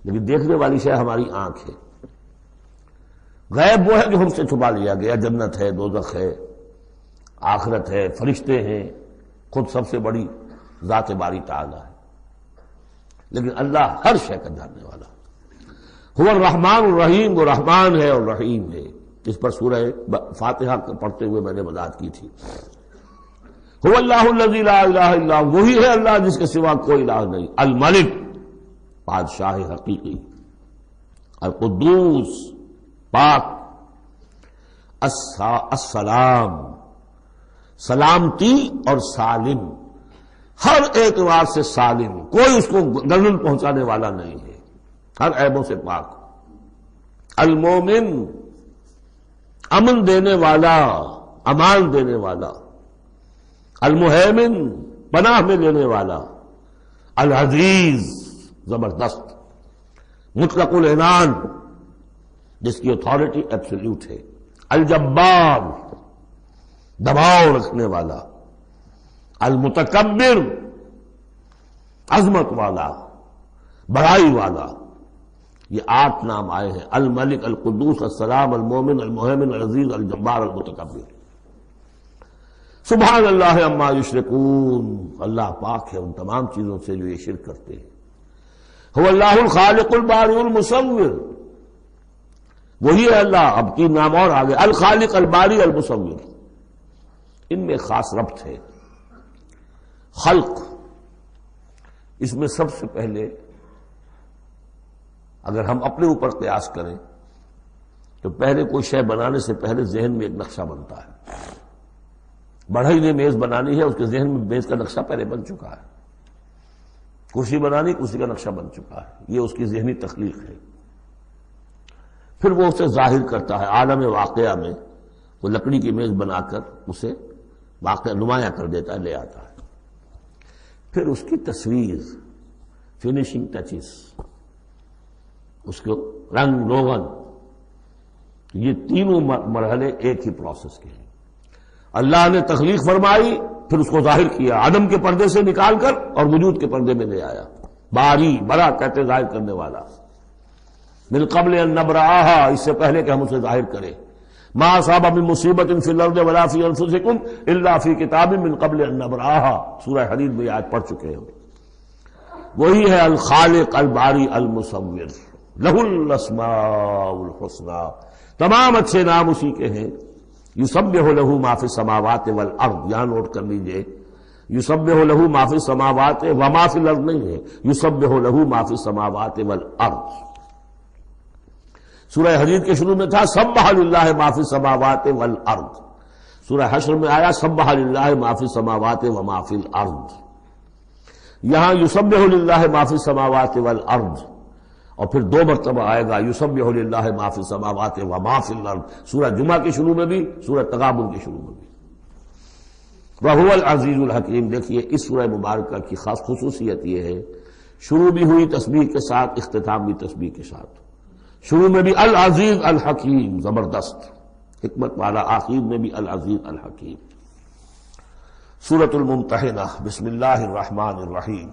لیکن دیکھنے والی شے ہماری آنکھ ہے۔ غیب وہ ہے جو ہم سے چھپا لیا گیا، جنت ہے، دوزخ ہے، آخرت ہے، فرشتے ہیں، خود سب سے بڑی ذات باری تعالی ہے، لیکن اللہ ہر شے کا جاننے والا۔ هو الرحمن الرحیم، وہ رحمان ہے اور رحیم ہے۔ اس پر سورہ فاتحہ پڑھتے ہوئے میں نے وضاحت کی تھی۔ هو اللہ الذی لا الہ الا هو، وہی ہے اللہ جس کے سوا کوئی الہ نہیں، الملک، بادشاہ حقیقی، القدوس، پاک، السلام، سلامتی اور سالم، ہر اعتبار سے سالم، کوئی اس کو گردن پہنچانے والا نہیں ہے، ہر عیبوں سے پاک۔ المومن، امن دینے والا، امان دینے والا۔ المہیمن، پناہ میں لینے والا۔ العزیز، زبردست، مطلق العنان، جس کی اتھارٹی ایبسلیوٹ ہے۔ الجبار، دباؤ رکھنے والا۔ المتکبر، عظمت والا، بڑائی والا۔ یہ 8 نام آئے ہیں، الملک، القدوس، السلام، المومن، المہیمن، العزیز، الجبار، المتکبر۔ سبحان اللہ عما یشرکون، اللہ پاک ہے ان تمام چیزوں سے جو یہ شرک کرتے ہیں۔ هو اللہ الخالق البارئ المصور، وہی ہے اللہ، اب 3 نام اور آگے، الخالق، الباری، المصور، ان میں خاص ربط ہے۔ خلق، اس میں سب سے پہلے اگر ہم اپنے اوپر قیاس کریں تو پہلے کوئی شے بنانے سے پہلے ذہن میں ایک نقشہ بنتا ہے۔ بڑھئی نے میز بنانی ہے، اس کے ذہن میں میز کا نقشہ پہلے بن چکا ہے۔ کرسی بنانی، کرسی کا نقشہ بن چکا ہے، یہ اس کی ذہنی تخلیق ہے۔ پھر وہ اسے ظاہر کرتا ہے عالم واقعہ میں، وہ لکڑی کی میز بنا کر اسے واقعہ نمایاں کر دیتا ہے، لے آتا ہے۔ پھر اس کی تصویر، فنیشنگ ٹچز، اس کو رنگ روغن، یہ تینوں مرحلے ایک ہی پروسیس کے ہیں۔ اللہ نے تخلیق فرمائی، پھر اس کو ظاہر کیا، عدم کے پردے سے نکال کر اور وجود کے پردے میں لے آیا۔ باری، بڑا کہتے ظاہر کرنے والا۔ من قبل ان نبرأہا، اس سے پہلے کہ ہم اسے ظاہر کریں۔ ما اصاب من مصیبت فی الارض ولا فی انفسکم الا فی کتاب من قبل ان نبرأہا، سورہ حدید میں آج پڑھ چکے ہیں۔ وہی ہے الخالق، الباری، المصور، لہ الاسماء الحسنی، تمام اچھے نام اسی کے ہیں۔ یسبح لہ ما فی السماوات والارض، یہاں نوٹ کر لیجئے، یسبح لہ ما فی السماوات وما فی الارض نہیں ہے، یسبح لہ ما فی السماوات والارض۔ سورہ حدید کے شروع میں تھا سبح للہ ما فی السماوات والارض، سورہ حشر میں آیا سبح للہ ما فی السماوات وما فی الارض۔ یہاں یسبح للہ ما فی السماوات والارض، اور پھر 2 مرتبہ آئے گا یسبح للہ ما فی السماوات وما فی الارض، سورہ جمعہ کے شروع میں بھی، سورہ تغابن کے شروع میں بھی۔ وہو العزیز الحکیم، دیکھیے اس سورہ مبارکہ کی خاص خصوصیت یہ ہے، شروع بھی ہوئی تسبیح کے ساتھ، اختتام بھی تسبیح کے ساتھ۔ شروع میں بھی العزیز الحکیم، زبردست حکمت والا، آخر میں بھی العزیز الحکیم۔ سورۃ الممتحنہ، بسم اللہ الرحمن الرحیم۔